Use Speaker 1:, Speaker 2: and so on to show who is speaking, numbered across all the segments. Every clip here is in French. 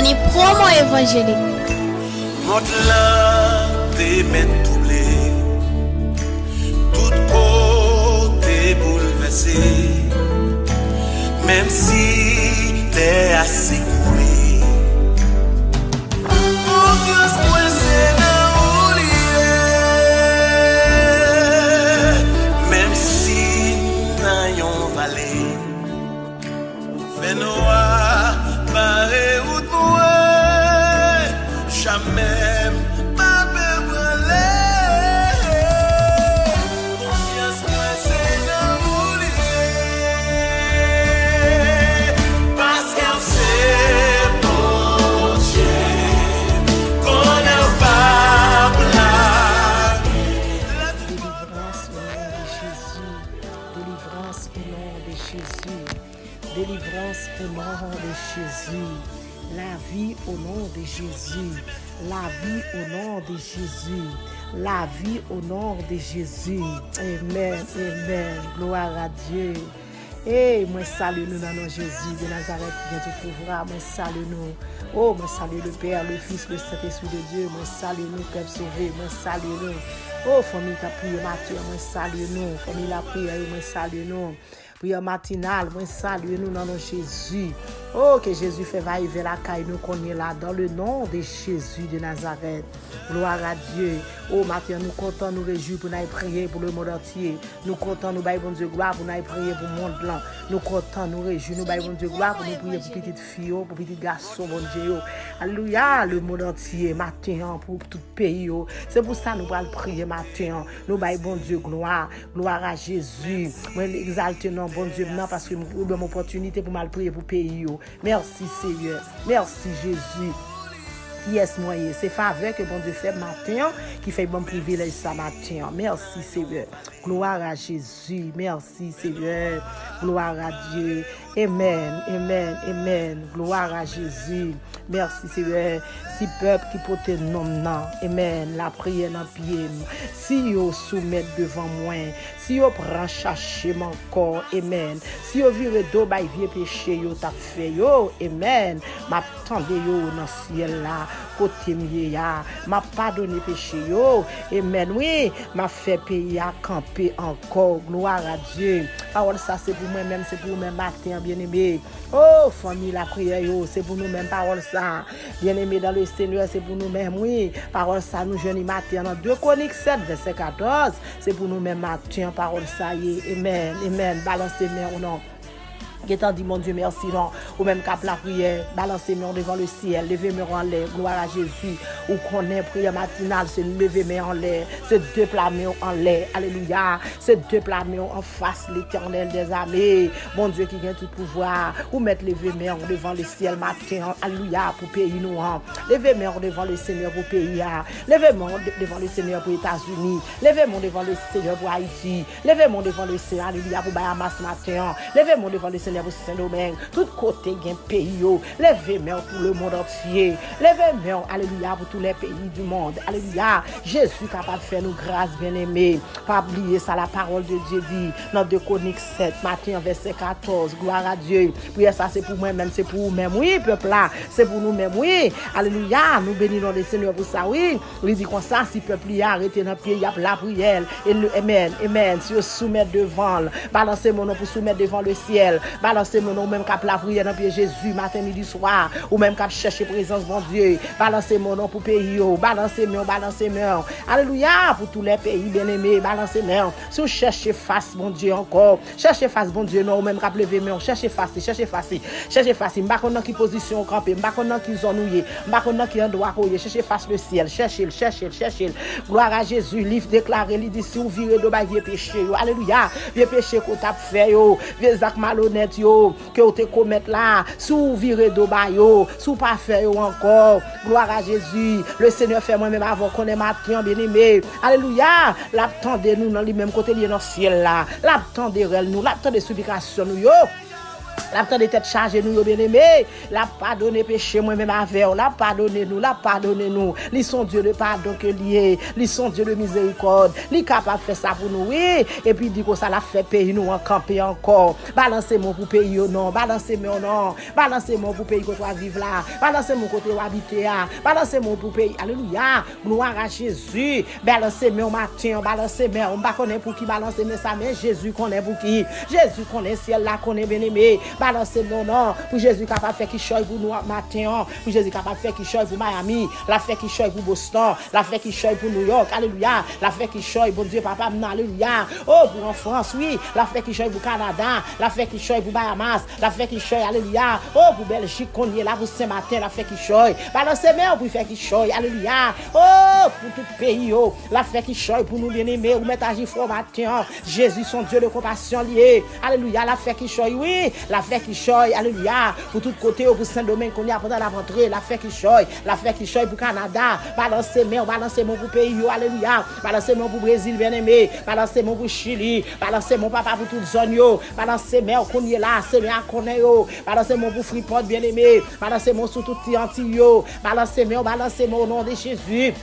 Speaker 1: Johnny promo évangélique.
Speaker 2: Monte-là, tes mains doublées, tout côté bouleversé, même si t'es assez couré. Pour que ce point c'est dans l'oublier, même si n'ayons vallée, fait noir, barré ou noir, jamais.
Speaker 3: Délivrance au nom de Jésus. La vie au nom de Jésus. La vie au nom de Jésus. La vie au nom de Jésus. Amen. Amen. Gloire à Dieu. Et moi salue nous dans le nom de Jésus de Nazareth qui vient tout pouvoir. Moi salue nous. Oh, moi salue le Père, le Fils, le Saint-Esprit de Dieu. Moi salue nous, Père sauvé. Moi salue nous. Oh, famille qui a prié matin. Moi salue nous. Famille la prière. Moi salue nous. Prière matinale, moi salue nous dans le nom de Jésus. Oh, que Jésus fait va-y-vers la caille, nous connaît là, dans le nom de Jésus de Nazareth. Gloire à Dieu. Oh, matin, nous comptons, nous réjouir pour nous prier pour le monde entier. Nous comptons, nous baillons bon Dieu gloire pour nous prier pour le monde blanc. Nous comptons, nous réjouir, nous baillons bon Dieu gloire pour nous prier pour petites filles, pour petits garçons, bon Dieu. Alléluia, le monde entier, matin, pour tout pays. C'est pour ça que nous allons prier matin. Nous baillons bon Dieu gloire. Gloire à Jésus. Moi, exalter non, bon Dieu, non, parce que nous avons une opportunité pour mal prier pour le pays. Merci Seigneur. Merci Jésus. Qui est-ce moyen? C'est faveur que bon Dieu fait matin, qui fait bon privilège ça matin. Merci Seigneur. Gloire à Jésus. Merci Seigneur. Gloire à Dieu. Amen. Amen. Amen. Gloire à Jésus. Merci Seigneur. Si peuple qui porte nom non. Amen. La prière dans pied. Si yo soumet devant moi, si yo prend chercher mon corps. Amen. Si yo vire do bay vieux péché yo t'a fait yo. Amen. M'attendez yo dans ciel là. Côté mieux ya. M'a pardonné péché yo. Amen. Oui, m'a fait pays à camper encore. Gloire à Dieu. Parole ça c'est pour moi-même, c'est pour moi matin bien-aimé. Oh, famille, la prière, c'est pour nous-mêmes, parole ça. Bien-aimé dans le Seigneur, c'est pour nous-mêmes, oui. Parole ça, nous jeunes matin, dans 2 Chroniques 7, verset 14. C'est pour nous-mêmes matin, parole ça, amen, amen. Balancez mes ou non. Qui dit mon Dieu merci non ou même cap la prière balancer main devant le ciel lever main en l'air gloire à Jésus ou connaît prière matinale c'est lever main en l'air c'est déplacer en l'air alléluia c'est déplacer en face l'Éternel des armées mon Dieu qui a tout pouvoir ou mettre lever main devant le ciel matin alléluia pour pays nous lever main devant le Seigneur pour pays lever main devant le Seigneur pour États-Unis lever main devant le Seigneur pour Haïti lever main devant le Seigneur alléluia pour Bahamas matin lever main devant le Seigneur pour Saint-Domingue, tout côté gain pays yo, levez main pour le monde entier, levez main alléluia pour tous les pays du monde. Alléluia, Jésus capable de faire nous grâce bien-aimés. Pas oublier ça la parole de Dieu dit dans 2 Chroniques 7 matin verset 14. Gloire à Dieu. Prière ça c'est pour moi même, c'est pour vous même. Oui, peuple là, c'est pour nous même. Oui. Alléluia, nous bénissons le Seigneur pour ça. Oui. Il dit comme ça si peuple y a arrêté dans pied, il y a la prière et le amen. Amen. Si vous soumettez devant, balancez mon nom pour soumettre devant le ciel. Balancez mon nom même cap la prière dans pied Jésus matin midi soir ou même cap chercher présence bon Dieu. Balancez mon nom pour pays yo, balancez mon. Alléluia pour tous les pays bien-aimés, balancez mon. Si vous cherchez face bon Dieu encore, cherchez face bon Dieu non ou même cap lever mon, cherchez face. M'pa connait qui position camper, m'pa connait qui zone oué, m'pa connait qui endroit couiller, cherchez face le ciel, cherchez. Gloire à Jésus, livre déclaré, il dit si vous virez de vieux péché yo. Alléluia, vieux péché qu'on t'a fait yo, vieux actes malhonnêtes yo que vous te commettre là, sous virer de bayo, sous pas faire encore. Gloire à Jésus. Le Seigneur fait moi-même avant qu'on ait matin bien-aimé. Alléluia. L'attendez nous dans le même côté lié dans le ciel là. L'attendez nous, l'attendez supplication nous yo. La temps de tête chargée nous bien-aimés, la pardonner péché moi-même avec, la pardonner nous. Ils sont Dieu de pardon que lié, ils sont Dieu de miséricorde, ils capable faire ça pour nous oui, et puis dit que ça l'a fait payer nous en camper encore. Balancez mon pour payer non, balancez mon non, balancez mon pour payer que toi vivre là, balancez mon côté où habiter là, balancez mon pour payer. Alléluia, gloire à Jésus. Balancez mon matin, balancez mon, on pas connaît pour qui balancer mais ça mais Jésus connaît pour qui. Jésus connaît ciel là connaît bien-aimé. Balancez mon nom pour Jésus capable faire qui choy pour nous matin, pour Jésus capable faire qui choy pour Miami, la fait qui choy pour Boston, la fait qui choy pour New York. Alléluia, la fait qui choy bon Dieu papa non alléluia. Oh pour en France oui, la fait qui choy pour Canada, la fait qui choy pour Bahamas, la fait qui choy alléluia. Oh pour Belgique qu'on est là pour Saint-Martin, la fait qui choy. Balancez mon pour faire qui choy alléluia. Oh pour tout pays oh, la fait qui choy pour nous bien-aimés, ou mettre à gifre matin. Jésus son Dieu de compassion lié. Alléluia, la fait qui choy oui, la fait qui choy alléluia. Pour tout côté pour Saint-Domingue qu'on y a pendant la rentrée, la fait qui choy, la fait qui choy pour Canada. Balancez mon pour pays oh, alléluia. Balancez mon pour Brésil bien-aimé, balancez mon pour Chili, balancez mon papa pour toute zone yo, balancez mon qu'on y est là, c'est bien connaît yo, balancez mon pour Freeport bien-aimé, balancez mon sur tout Antilles yo, balancez mon au nom de Jésus.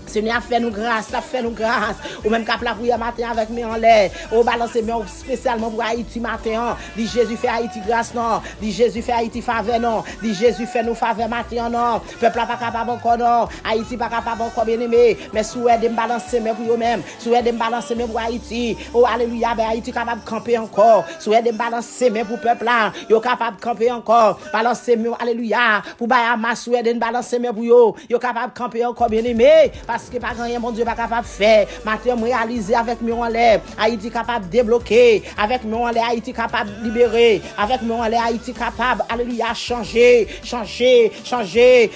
Speaker 3: Seigneur, fais-nous grâce, fais-nous grâce. Ou même cap la prière matin avec mes en l'air. Ou balancer mes spécialement pour Haïti matin. Dit Jésus fait Haïti grâce non. Dit Jésus fait Haïti faveur non. Dit Jésus fait nous faveur matin non. Peuple pas capable encore non. Haïti pas capable encore bien aimé. Mais souhaite de me balancer mes pour eux-mêmes. Souhaite de me balancer mes pour Haïti. Oh alléluia, ben Haïti capable camper encore. Souhaite de me balancer mes pour peuple là. Yo capable camper encore. Balancer mes alléluia. Pour Bahamas souhaite de me balancer mes pour yo. Yo capable camper encore bien aimé. Parce que pas rien mon Dieu pas capable faire matin réaliser avec moi en l'air Haïti capable débloquer avec moi en l'air Haïti capable libérer avec moi en l'air Haïti capable alléluia changer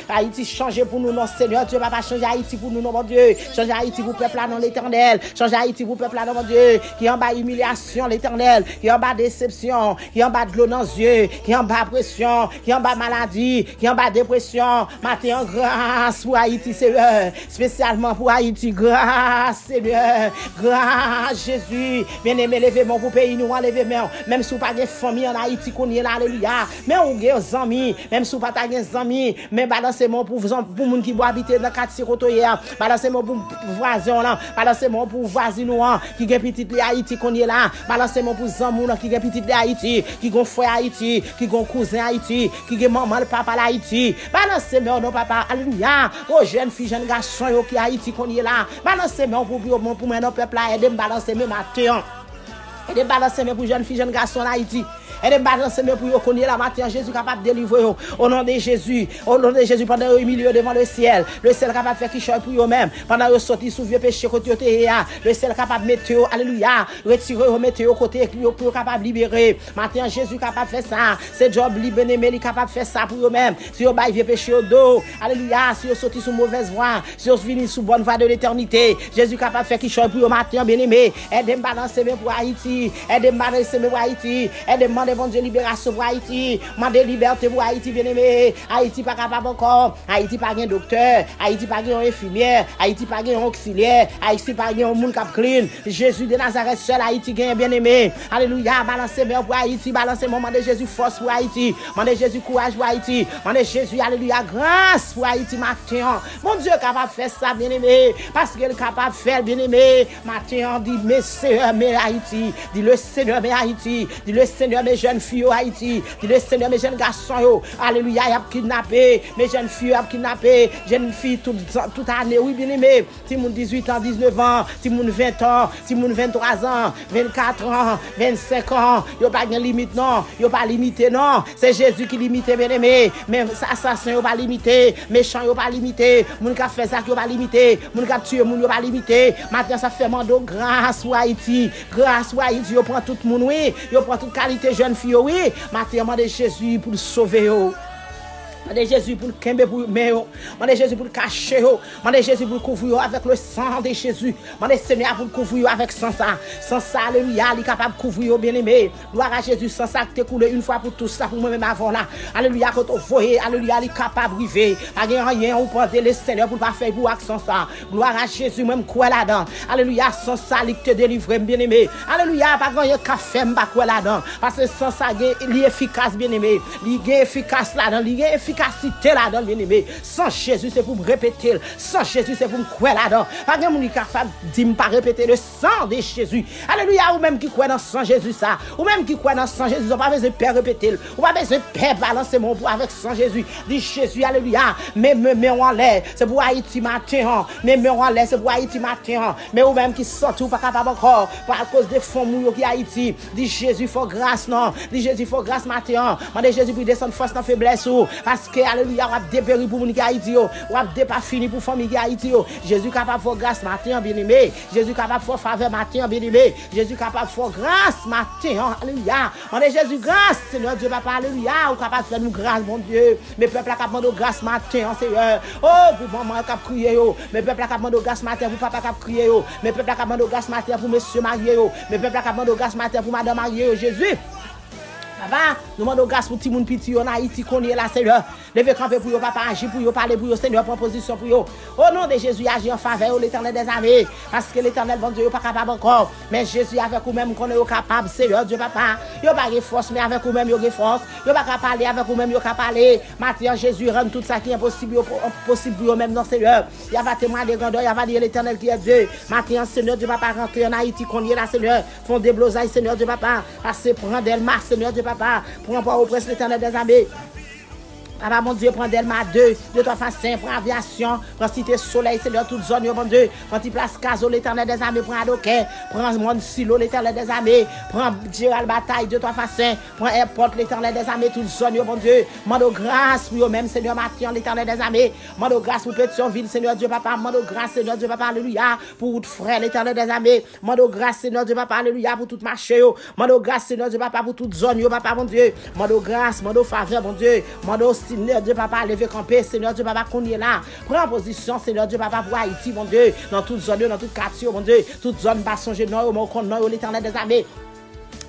Speaker 3: Haïti changer pour nous non Seigneur Dieu pas changer Haïti pour nous non mon Dieu changer Haïti pour peuple là non l'Éternel changer Haïti pour peuple là non mon Dieu qui en bas humiliation l'Éternel qui en bas déception qui en bas de l'eau dans les yeux qui en bas pression qui en bas maladie qui en bas dépression matin en grâce pour Haïti Seigneur spécialement pour Haïti, grâce Seigneur, grâce Jésus, bien-aimé, levez-moi pour pays nous, levez-moi, même si vous pas de famille en Haïti, qu'on y est là, alléluia, mais on a des amis, même si vous pas de amis, mais balancez-moi pour moun qui boit habiter dans 4 sirotoyères, balancez-moi pour voisin là, balancez-moi pour voisin nous, qui est petit de Haïti, qu'on y est là, balancez-moi pour zamou qui est petit de Haïti, qui est frère Haïti, qui est cousin Haïti, qui est maman, le papa Haïti, balancez-moi, non papa, alléluia, oh jeune fille, jeune garçon, qui Haïti qu'on y est là, balancez moi pour mon peuple là, aidez me balancer mes matin, aidez me balancer mes pour jeunes filles, jeunes garçons en Haïti. Et de balancer mes pour qu'on y la matin Jésus capable de délivrer au nom de Jésus pendant au milieu devant le ciel capable de faire qui choix pour eux même pendant eux sorti sous vieux péché côté le ciel capable mettre alléluia retirer mettre côté pour capable libérer matin Jésus capable faire ça c'est job libre bien-aimé il capable faire ça pour eux même si eux bail vieux péché au dos alléluia si eux sorti sous mauvaise voie si eux venir sous bonne voie de l'éternité Jésus capable faire qui choix pour eux matin bien-aimé aidez me balancer mes pour Haïti aidez me balancer mes pour Haïti aidez me bon Dieu libération pour Haïti, mande liberté pour Haïti bien-aimé. Haïti pas capable encore, Haïti pas un docteur, Haïti pas un infirmière, Haïti pas un auxiliaire, Haïti pas un monde cap clean. Jésus de Nazareth seul Haïti gagne bien-aimé. Alléluia, balancez moi pour Haïti, balancez moi mande Jésus force pour Haïti, mande Jésus courage pour Haïti, mande Jésus alléluia grâce pour Haïti matin. Mon Dieu capable faire ça bien-aimé parce qu'il est capable de faire bien-aimé. Matin dit mes sœurs mais Haïti, dit le Seigneur mais Haïti, dit le Seigneur mes jeunes filles au Haïti, dit le Seigneur mes jeunes garçons yo, alléluia, y a kidnappé, mes jeunes filles a kidnappé, jeunes filles toute année, oui bien aimé, ti moun 18 ans, 19 ans, ti moun 20 ans, ti moun 23 ans, 24 ans, 25 ans, yo pas de limite non, yo pas limité non, c'est Jésus qui limite bien aimé, mais assassin yo pas limité, méchant yo pas limité, moun ka fait ça yo pas limité, moun ka tuer moun yo pas limité, maintenant ça fait mando grâce pour Haïti, yo prend tout moun oui, yo prend toute qualité jeune fille oui, matin de Jésus pour sauver yo. Mandez Jésus pour le kembe pour méo. Mandez Jésus pour le cacher. Mandez Jésus pour le couvrir avec le sang de Jésus. Mandez Seigneur pour le couvrir avec sang ça. Sans ça, alléluia, il est capable de couvrir bien aimé. Gloire à Jésus, sans ça qui t'est coulé une fois pour tous ça pour moi-même avant là. Alléluia, quand on voyait, alléluia, il est capable de vivre. Pas rien, on prend le Seigneur pour ne pas faire pour sans ça. Gloire à Jésus, même quoi là-dedans. Alléluia, sans ça, il te délivre bien aimé. Alléluia, pas rien qu'à faire, pas quoi là-dedans. Parce que sans ça, il est efficace bien aimé. Il est efficace là-dedans. Il est efficacité là-dedans, bien aimé. Sans Jésus, c'est pour me répéter. Sans Jésus, c'est pour me croire là-dedans. Pas de monde qui a fait dire pas répéter le sang de Jésus. Alléluia, ou même qui croit dans le sang Jésus ça. Ou même qui croit dans le sang Jésus, on pas besoin de faire répéter. On pas besoin de faire balancer mon pour avec sang Jésus. Dit Jésus, alléluia. Mais en l'air, c'est pour Haïti matin. Mais en l'air, c'est pour Haïti matin. Mais ou même qui sort tout pas capable encore par cause des fonds mouillés qui Haïti. Dit Jésus, faut grâce non. Dit Jésus, faut grâce matin. Mandez Jésus pour descendre force dans faiblesse parce que alléluia, on a dépéri pour moun qui Haïti on a pas fini pour famille qui Haïti Jésus capable faire grâce matin bien-aimé. Jésus capable faire faveur matin bien-aimé. Jésus capable faire grâce matin. Alléluia. Mandez Jésus grâce Seigneur Dieu papa alléluia, ou capable faire nous grâce mon Dieu. Mes peuple a capable demander grâce matin Seigneur. Oh pour maman qui crier mes peuple a capable demander grâce matin pour papa qui crier mes peuple a capable demander grâce matin pour monsieur marié mes peuple a capable demander grâce matin pour madame mariée Jésus. Papa, nous demandons grâce pour tout le monde petit en Haïti qu'on est là, Seigneur. Levez camper pour vous, papa, agir pour vous, parler pour vous, Seigneur, proposition pour vous. Au nom de Jésus, agir en faveur de l'Éternel des armées. Parce que l'Éternel, bon Dieu, n'est pas capable encore. Mais Jésus, avec vous-même, qu'on est capable, Seigneur, Dieu, papa. Il n'y a pas de force, mais avec vous-même, il y a force. Il n'y a pas qu'à parler, avec vous-même, il y a qu'à parler. Maintenant, Jésus rend tout ça qui est impossible pour vous-même, non, Seigneur. Il y a pas témoin de grandeur, il y a pas dire l'Éternel qui est Dieu. Maintenant, Seigneur, Dieu, papa, rentrer en Haïti, qu'on est là, Seigneur. Font des blosailles, Seigneur, Dieu, papa. Passez, prendre Delmar, Seigneur, Dieu, papa. Prends pas au presse l'Éternel des armées. Papa, mon Dieu, prends Delma 2, 3 façons, prends aviation, prends Cité Soleil, Seigneur, toute zone, mon Dieu, prends place Caso, l'Éternel des armées, prends Adoquin, prends Monde Silo, l'Éternel des armées, prends Gérald Bataille, 2-3 façons, prends Airport, l'Éternel des armées, toute zone, mon Dieu, mande grâce pour eux-mêmes, Seigneur, Mathieu, l'Éternel des armées, mande grâce pour Pétionville, Seigneur Dieu, papa, mande grâce, Seigneur Dieu, papa, alléluia, pour votre frère, l'Éternel des armées, mande grâce, Seigneur Dieu, papa, alléluia, pour tout marché, mande grâce, Seigneur Dieu, papa, pour toute zone, papa, mon Dieu, mande grâce, mande faveur, mon Dieu, mande Seigneur Dieu, papa, lever camper, Seigneur Dieu, papa, qu'on est là. Prends position, Seigneur Dieu, papa, pour Haïti, mon Dieu, dans toute zone, dans toute quartier, mon Dieu, toute zone, basson, non, mon compte, non, l'Éternel des armées.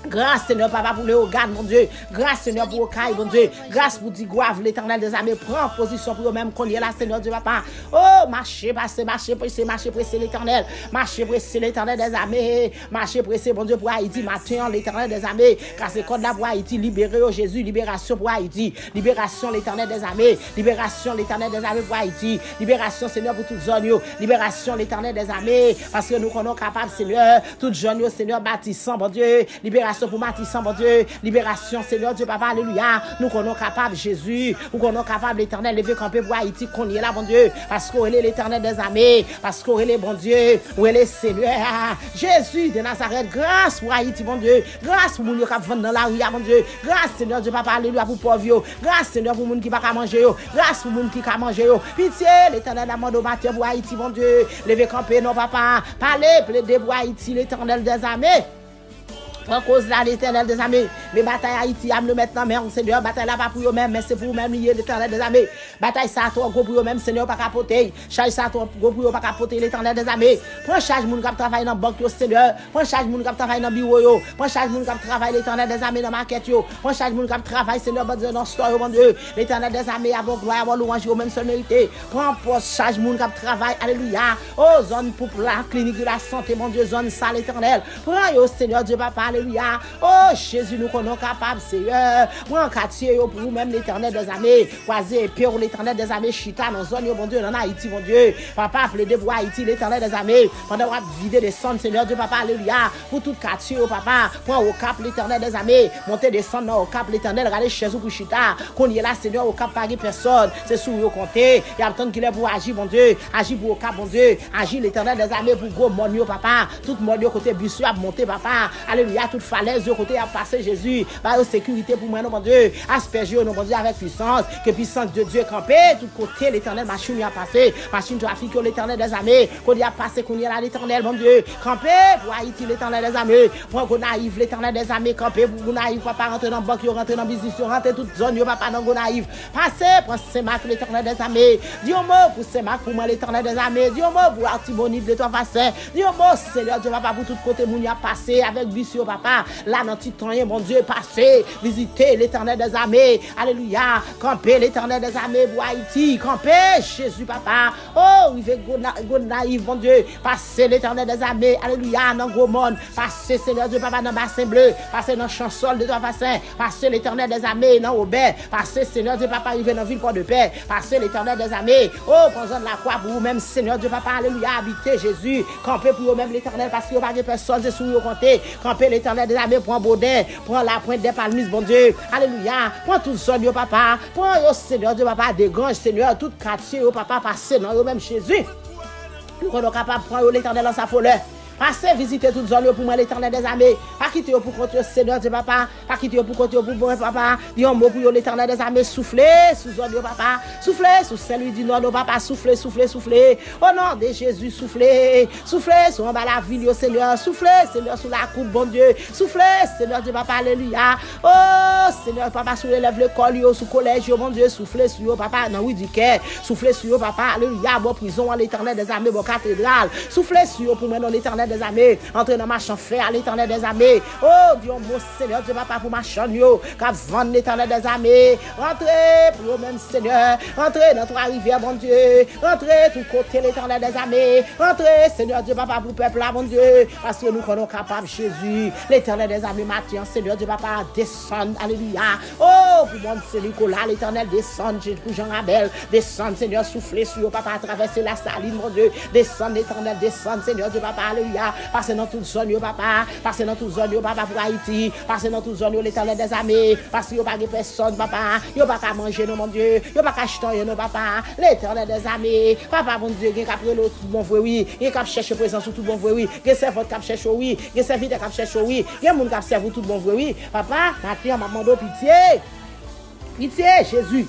Speaker 3: Grâce Seigneur Papa pour le Hogan mon Dieu. Grâce Seigneur pour Okaï mon Dieu. Grâce pour Digouave l'Éternel des armées. Prends position pour eux-mêmes qu'on est là Seigneur Dieu Papa. Oh marchez pressé l'Éternel. Marchez pressé l'Éternel des armées. Marchez pressé mon Dieu pour Haïti matin l'Éternel des armées. Car c'est code là pour Haïti libéré au Jésus. Libération pour Haïti. Libération l'Éternel des armées. Libération l'Éternel des armées pour Haïti. Libération Seigneur pour toute zone. Libération l'Éternel des armées. Parce que nous sommes capables Seigneur. Toute zone Seigneur bâtissant mon Dieu. Libération pour Matissan, mon Dieu, libération, Seigneur Dieu, papa, alléluia. Nous sommes capables, Jésus, nous sommes capables, l'Éternel, lever camper pour Haïti, qu'on y est là, mon Dieu, parce qu'on est l'Éternel des armées, parce qu'on est bon Dieu, où est le Seigneur, Jésus de Nazareth, grâce pour Haïti, mon Dieu, grâce pour moun qui vont dans la rue, mon Dieu, grâce, Seigneur Dieu, papa, alléluia, pour pauvres, grâce, Seigneur, pour moun qui va manger, grâce pour moun qui va manger, pitié, l'Éternel, amende au matin pour Haïti, mon Dieu, lever camper, non, papa, parler, plaider pour Haïti, l'Éternel des armées. En cause là l'Éternel des armées, mais bataille Haïti am le maintenant mais Seigneur bataille là pas pour eux même mais c'est pour même lié l'Éternel des armées. Bataille ça trop gros pour eux même Seigneur pas capoter. Charge ça trop gros pour eux pas capoter l'Éternel des armées. Prends charge moun qui travaille dans banque yo Seigneur. Prends charge moun qui travaille dans bureau yo. Prends charge moun qui travaille l'Éternel des armées dans market yo. Prends charge moun qui travaille Seigneur bon Dieu dans store mon Dieu. L'Éternel des armées avant gloire avant louange au même seul mérité. Prends poste charge moun qui travaille alléluia. Oh zone pour la clinique de la santé mon Dieu zone ça l'Éternel. Prends yo Seigneur Dieu papa alléluia. Oh Jésus, nous sommes capables, Seigneur. Moi, en quartier, pour vous-même, l'Éternel des armées. Croisez, pour l'Éternel des armées, chita, dans zone, mon Dieu, dans Haïti, mon Dieu. Papa, plaidez pour Haïti, l'Éternel des armées. Pendant qu'on vider des sons, Seigneur Dieu, papa, alléluia. Pour tout quartier, papa. Prends au cap, l'Éternel des armées. Montez des sons, au cap, l'Éternel. Regardez chez vous pour chita. Qu'on y est là, Seigneur, au cap, Paris, personne. C'est sous vous compter. Il y a le temps qu'il est pour agir, mon Dieu. Agir pour au cap, mon Dieu. Agir, l'Éternel des armées, pour gros monio, papa. Tout monio côté bus, à monter, papa. Alléluia, à toute falaise, côté à passer Jésus, par sécurité pour moi, non, mon Dieu, asperger, non, mon Dieu, avec puissance, que puissance de Dieu campé, tout côté, l'éternel, machine a passé, machine trafic, l'éternel des armées, qu'on y a passé, qu'on y a l'éternel, mon Dieu, campé, pour Haïti, l'éternel des armées, pour Gonaïve, l'éternel des armées, campé, pour Gonaïve, papa, rentrer dans la banque, rentrer dans le business, rentrer toute zone, papa, dans Gonaïve, passez, pour Saint-Marc, l'éternel des armées, dis un mot pour Saint-Marc, pour moi, l'éternel des armées, dis un mot pour Artibonite, de toi, facin, dis un mot, Seigneur, Dieu, papa, pour tout côté, moun y a passé, avec Bissio, papa, là, dans Titan, mon Dieu, passé, visiter l'éternel des armées, alléluia, camper l'éternel des armées pour Haïti, camper Jésus, papa, oh, il veut Gonaïve, mon Dieu, passer l'éternel des armées, alléluia, dans gros monde, passer, Seigneur Dieu, papa, dans bassin bleu, passer dans chansol de toi, facin, passer l'éternel des armées, dans Aubert, passer, Seigneur Dieu, papa, il veut dans ville port de paix, passer l'éternel des armées, oh, prends la croix pour vous-même, Seigneur Dieu, papa, alléluia, habiter Jésus, camper pour vous-même l'éternel, parce qu'il n'y a pas de personne, c'est sous vous compter, camper l'éternel des armées, prends Baudin, prends la pointe des palmises, bon Dieu, alléluia, prends tout son, Dieu, papa, prends, oh, Seigneur Dieu, papa, des granges, Seigneur, tout quartier, oh, papa, passer dans eux-mêmes Jésus, nous sommes capables de prendre l'éternel dans sa folie. Passez visiter toute zone pour moi l'éternel des armées. Pas quitter pour contre Seigneur Dieu papa. Pas quitter pour contre pour bon papa. Dis un mot pour l'éternel des armées. Soufflez sous zone papa. Soufflez sous celui du nord papa. Soufflez, soufflez, soufflez. Au nom de Jésus, soufflez. Soufflez sur en bas la ville, Seigneur. Soufflez, Seigneur, sous la coupe, bon Dieu. Soufflez, Seigneur Dieu papa. Alléluia. Oh, Seigneur papa, sous l'élève l'école, sous collège, bon Dieu. Soufflez sur papa. Non, oui, du cœur. Soufflez sur papa. Alléluia. Bon prison, l'éternel des armées, bon cathédrale. Soufflez sur pour moi dans l'éternel des armées, entrez dans ma chambre, à l'éternel des armées. Oh Dieu, mon Seigneur, Dieu papa pour ma chambre, qu'à vendre l'éternel des armées. Entrez pour vous-même, Seigneur. Entrez dans trois rivières, mon Dieu. Entrez tout côté l'éternel des armées. Entrez, Seigneur Dieu papa pour peuple là, mon Dieu. Parce que nous sommes capables, Jésus. L'éternel des armées, Matthieu, Seigneur Dieu papa, descend, alléluia. Oh, pour mon Seigneur Nicolas, l'éternel descend, pour Jean-Abel, descend, Seigneur, soufflez sur papa, traverser la saline, mon Dieu. Descend, l'éternel, descend, Seigneur Dieu papa, alléluia. Passez dans toute zone, papa. Passez dans toute zone, papa, pour Haïti. Passez dans toute zone, l'éternel des armées. Parce qu'il n'y a pas de personne, papa. Il n'y a pas qu'à manger, non, mon Dieu. Il n'y a pas qu'à acheter, non, papa. L'éternel des armées. Papa, mon Dieu, il y a qu'à prendre tout bon vrai, oui. Il y a qu'à chercher présence sur tout bon vrai, oui. Il y a servante qui cherche, oui. Il y a serviteur qui cherche, oui. Il y a des gens qui servent tout bon vrai, oui. Papa, maintenant, maman, pitié. Pitié, Jésus.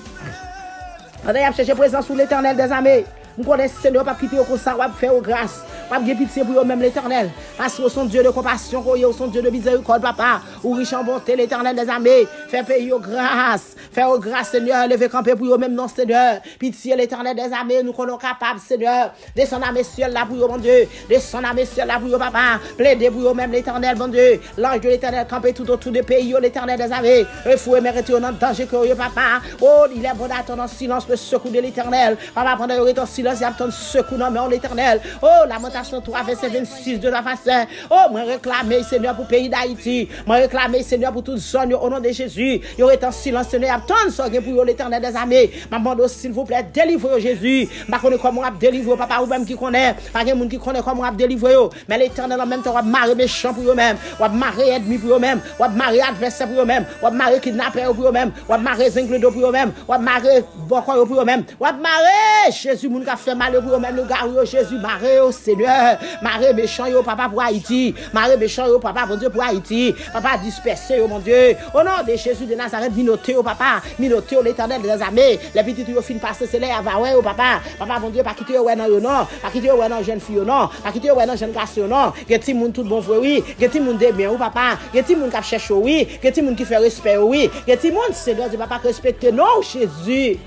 Speaker 3: On a cherché présence sur l'éternel des armées. Nous connaissons Seigneur, pas quitter au ça, va faire grâce. Pas de pitié pour eux-mêmes l'éternel. Parce que son Dieu de compassion, son Dieu de miséricorde, papa. Ou riche en bonté, l'éternel des armées. Fais payer grâce. Faire grâce, Seigneur. Levez camper pour eux-mêmes, non, Seigneur. Pitié, l'éternel des armées. Nous sommes capables, Seigneur. Descendre à mes cieux là pour eux, mon Dieu. Descendre à mes cieux là pour eux, papa. Plaidez pour eux-mêmes, l'éternel, mon Dieu. L'ange de l'éternel camper tout autour des pays, l'éternel des armées. Il faut mériter dans le danger que eux, papa. Oh, il est bon d'attendre en silence le secours de l'éternel. Papa, pendant que vous êtes en silence, il y a un secours dans l'éternel. Oh, lamentation 3, verset 26 de la façon. Oh, moi réclamer, Seigneur, pour le pays d'Haïti. Moi réclamer, Seigneur, pour toute zone, au nom de Jésus. Il y aurait un silence, Seigneur, attendre ça pour l'éternel des armées. Maman, s'il vous plaît, délivrez Jésus. Je connais comment on délivrer, papa, ou même qui connaît. Pas de monde qui connaît comment on délivrer. Mais l'éternel, en même temps, on va marrer méchant pour eux-mêmes. On va marrer ennemi pour eux-mêmes. On va marrer adversaire pour eux-mêmes. On va marrer kidnappeur pour eux-mêmes. On va marrer zingle pour eux-mêmes. On va marrer bokoi pour eux-mêmes. On va marrer Jésus, moun qui a fait mal pour eux-mêmes. Le gars, Jésus, marrer au Seigneur. Marrer méchant, papa, pour Haïti. Marrer méchant, papa, bon Dieu, pour Haïti. Papa, dispersé, mon Dieu. Au nom de Jésus de Nazareth, minoté, papa. Minoté, l'éternel des armées. Les petits, tu fin passer, c'est là, ouais, papa. Papa, bon Dieu, pas quitter, ouais, non, non. Pas quitter, ouais, non, jeune fille, non. Pas quitter, ouais, non, jeune garçon, non. Get moun tout bon vrai, oui. Get moun de bien, papa. Get moun qui cherche, oui. Get moun qui fait respect, oui. Get moun, Seigneur, du papa, respecte, non, Jésus.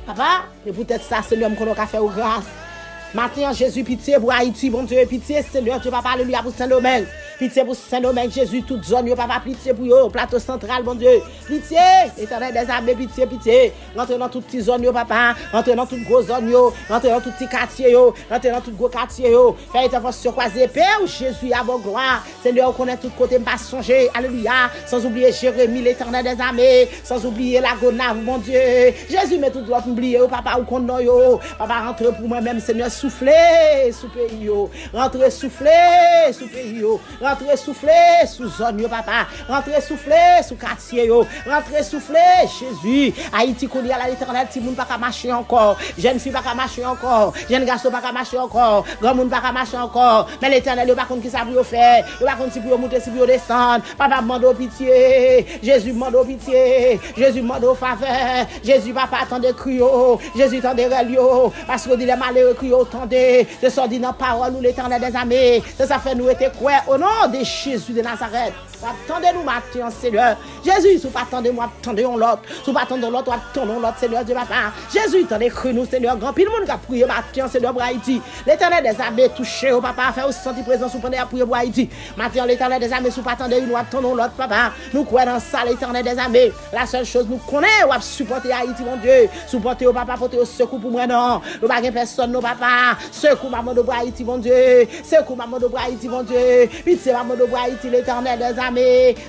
Speaker 3: Papa, et peut-être ça, Seigneur, qu'on a fait grâce. Maintenant, Jésus, pitié pour Haïti, bon Dieu, pitié, Seigneur, tu vas pas alléluia pour Saint-Domingue. Pitié pour Saint-Domingue, Jésus, toute zone, papa, pitié pour eux, plateau central, bon Dieu. Pitié, éternel des armées, pitié, pitié. Rentrez dans toute petite zone, papa. Rentrez dans toute grosse zone, rentrez dans tout petit quartier, rentrez dans tout gros quartier, faites intervention croisée, Père, Jésus, à bon gloire. Seigneur, on connaît tout côté, pas songer, alléluia. Sans oublier Jérémie, l'éternel des armées, sans oublier la Gonave, mon Dieu. Jésus, mais tout doit oublier, papa, ou qu'on papa, rentrez pour moi-même, Seigneur, souffler sous pays yo. Rentrez souffler sous pays yo. Rentrez souffler sous zone yo papa. Rentrez souffler sous quartier yo. Rentrez souffler Jésus. Haïti qu'on y a l'Éternel, ti moun pas ka marcher encore. Jeune fille pas ka marcher encore. Jeune garçon pas ka marcher encore. Grand monde pas ka marcher encore. Mais l'Éternel yo pas contre qui ça pour faire. Yo pas contre si pour monter si pour descendre. Papa demande pitié. Jésus demande pitié. Jésus demande faveur. Jésus papa attendez crio. Jésus attendez relio parce que dit les malheureux crio attendez. Je sors dit dans parole ou l'Éternel des armées. Ça fait nous était quoi au nom de Jésus de Nazareth. Attendez-nous matin, Seigneur. Jésus, si vous pas attendez moi, attendez on l'autre. Si vous pas attendez l'autre, attendons l'autre, Seigneur Dieu papa. Jésus, attendez cru nous, Seigneur. Grand pile monde qui a prié matin, Seigneur pour Haïti. L'Éternel des armées touché au papa, fait aussi sentir présence ou pendant à prier pour Haïti. Matin, l'Éternel des armées, si vous pas attendez nous, attendons l'autre papa. Nous croyons dans ça, l'Éternel des armées. La seule chose nous connaissons, ou supporter Haïti, mon Dieu. Supporter au papa, porter au secours pour moi, non. Nous pas personne, non papa. Secours maman de Haïti, mon Dieu. Secours maman de Haïti, mon Dieu. Pitié maman de Haïti, l'Éternel des armées.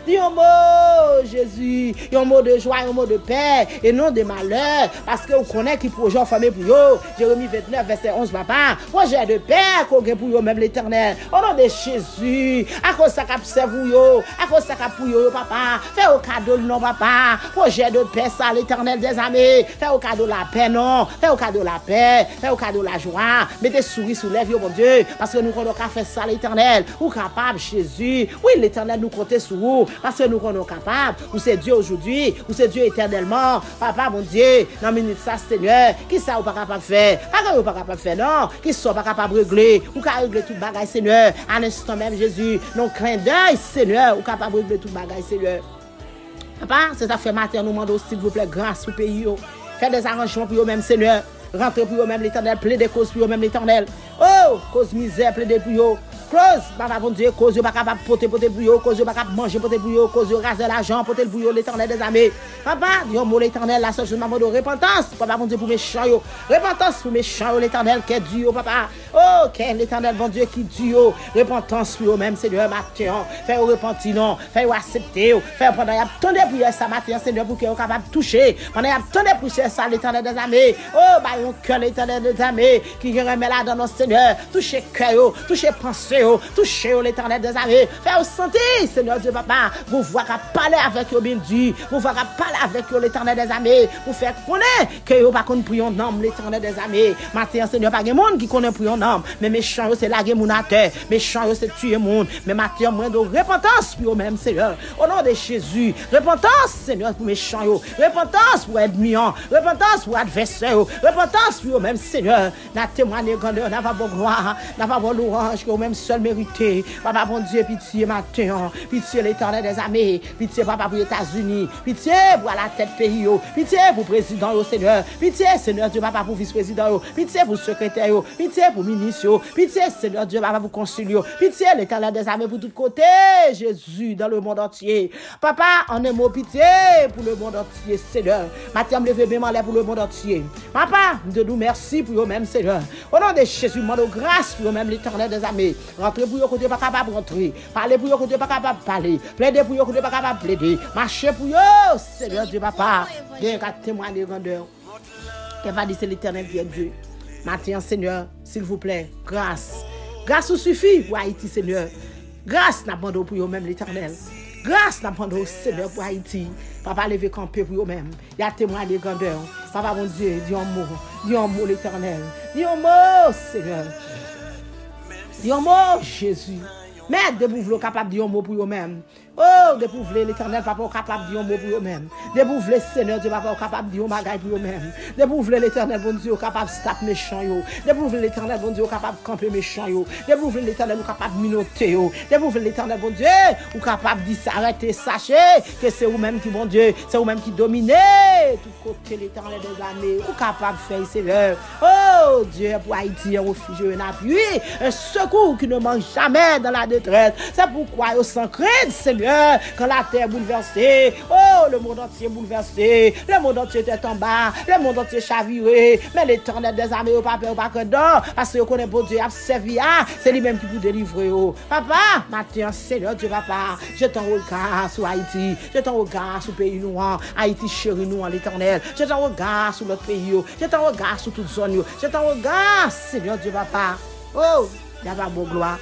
Speaker 3: Dis un mot, Jésus. Un mot de joie, un mot de paix. Et non de malheur. Parce que vous connaissez qui projet formé pour vous. Jérémie 29, verset 11, papa. Projet de paix qu'on a pour vous, même l'Éternel. Au nom de Jésus. À cause de ça qu'a servi vous. À cause de ça qu'a pour vous, papa. Fais au cadeau le nom, papa. Projet de paix, ça, l'Éternel des armées. Fais au cadeau la paix, non. Fais au cadeau la paix. Fais au cadeau la joie. Mettez souris sous les yeux, mon Dieu. Parce que nous connaissons qu'à faire ça, l'Éternel. Ou capable, Jésus. Oui, l'Éternel nous compte sur vous. Parce que nous connaissons capable. Ou c'est Dieu aujourd'hui. Ou c'est Dieu éternellement. Papa, mon Dieu. Dans minute ça, Seigneur. Qui ça ou pas capable de faire? Pas que ou pas capable de faire, non. Qui sont pas capable de régler. Ou qu'à régler tout bagaille, Seigneur. À l'instant même, Jésus. Non, clin d'œil, Seigneur. Ou capable de régler tout bagaille, Seigneur. Papa, c'est ça fait matin, nous demandons, s'il vous plaît, grâce au pays. Faites des arrangements pour eux-mêmes, Seigneur. Rentrez pour eux-mêmes, l'Éternel. Plaidez cause pour eux-mêmes, l'Éternel. Oh, cause misère, plaidez pour eux. Cause, papa, bon Dieu, cause, pas capable de porter pour eux. Cause, pas capable de manger pour eux. Cause, raser l'argent pour eux, l'Éternel des armées. Papa, dis-moi, mot l'Éternel, la seule chose, maman, de repentance. Papa, bon Dieu, pour mes chants, repentance pour mes chants, l'Éternel, qui est Dieu, papa. Oh, qu'est l'Éternel, bon Dieu, qui est Dieu. Repentance pour eux-mêmes, Seigneur, matin. Fais-vous repentir, non. Fais-vous accepter. Fais-vous pendant attendez pour ça, matin, Seigneur, pour qu'ils soient capables de toucher. Pendant attendez pour ça, l'Éternel des armées. Oh, bah, mon cœur, l'Éternel des armées, qui remet là dans nos Seigneur. Touchez cœur, touchez pensée, touchez l'Éternel des armées. Fais-vous sentir, Seigneur Dieu, papa. Vous voyez qu'à parler avec eux, bien Dieu. Vous voyez qu'à parler avec eux, l'Éternel des armées. Vous faire connaître que vous pas connaître pour un homme, l'Éternel des armées. Matin, Seigneur, pas de monde qui connaît pour un homme. Mais méchant, c'est la guerre, mon terre. Méchant, c'est tuer monde. Mais matin, moins de repentance pour eux-mêmes, Seigneur. Au nom de Jésus, repentance, Seigneur, pour méchants. Repentance pour ennemis. Repentance pour adversaires. Repentance pour eux-mêmes, Seigneur. N'a témoigné grandeur, n'a pas bon gloire, n'a pas bon louange, que vous-même seul mérité. Papa, bon Dieu, pitié matin. Pitié l'Éternel des armées. Pitié, papa, pour les États-Unis. Pitié pour la tête pays. Pitié pour le président, Seigneur. Pitié, Seigneur Dieu, papa, pour vice-président. Pitié pour le secrétaire. Pitié pour le ministre. Pitié, Seigneur Dieu, papa, pour le consul. Pitié, l'Éternel des armées pour tous côtés. Jésus, dans le monde entier. Papa, en un mot, pitié pour le monde entier, Seigneur. Matin, me lever bien pour le monde entier. Papa, de nous merci pour eux-mêmes, Seigneur. Au nom de Jésus, demande grâce pour eux-mêmes, l'Éternel des armées. Rentrez pour eux, que Dieu pas capable de rentrer. Parlez pour eux, que Dieu pas capable de parler. Plaidez pour eux, que Dieu pas capable de plaider. Marchez pour eux, Seigneur Dieu, papa. Bien qu'à témoigner de grandeur. Qu'elle va dire, c'est l'Éternel qui est Dieu. Matin, Seigneur, s'il vous plaît, grâce. Grâce vous suffit pour Haïti, Seigneur. Grâce n'a pas pour eux-mêmes, l'Éternel. Grâce n'a pas au Seigneur pour Haïti. Papa, levez camper pour eux-mêmes. Il y a témoigné de grandeur. Papa, mon Dieu, dis un mot, l'Éternel. Dis un mot, Seigneur. Dis un mot, Jésus. Mais de vous capable de dire un mot pour eux-mêmes. Oh, de vous l'Éternel, papa, capable de dire un mot pour eux-mêmes. De vous Seigneur Dieu, papa, capable de dire un bagage pour eux-mêmes. De vous l'Éternel, bon Dieu, capable de stop méchant. De vous l'Éternel, bon Dieu, capable de camper méchant. De vous l'Éternel, capable de minoter. De vous l'Éternel, bon Dieu, ou capable de s'arrêter. Sachez que c'est vous-même qui, bon Dieu, c'est vous-même qui dominez tout côté l'Éternel des années. Ou capable de faire, Seigneur. Oh, Dieu, pour Haïti, un refuge, un appui, un secours qui ne manque jamais dans la détresse. C'est pourquoi, au sans crainte, Seigneur, quand la terre est bouleversée, oh, Oh, le monde entier bouleversé. Le monde entier est en bas. Le monde entier chaviré. Mais l'Éternel des armées, au papa, au papa, parce que vous connaissez bon Dieu, a servi. C'est lui-même qui vous délivre. Papa, matin, Seigneur Dieu, papa, je t'en regarde sur Haïti. Je t'en regarde sur le pays noir. Haïti chéri nous en l'Éternel. Je t'en regarde sur l'autre pays. Je t'en regarde sur toute zone. Je t'en regarde, Seigneur Dieu, papa. Oh, il n'y a pas bon gloire.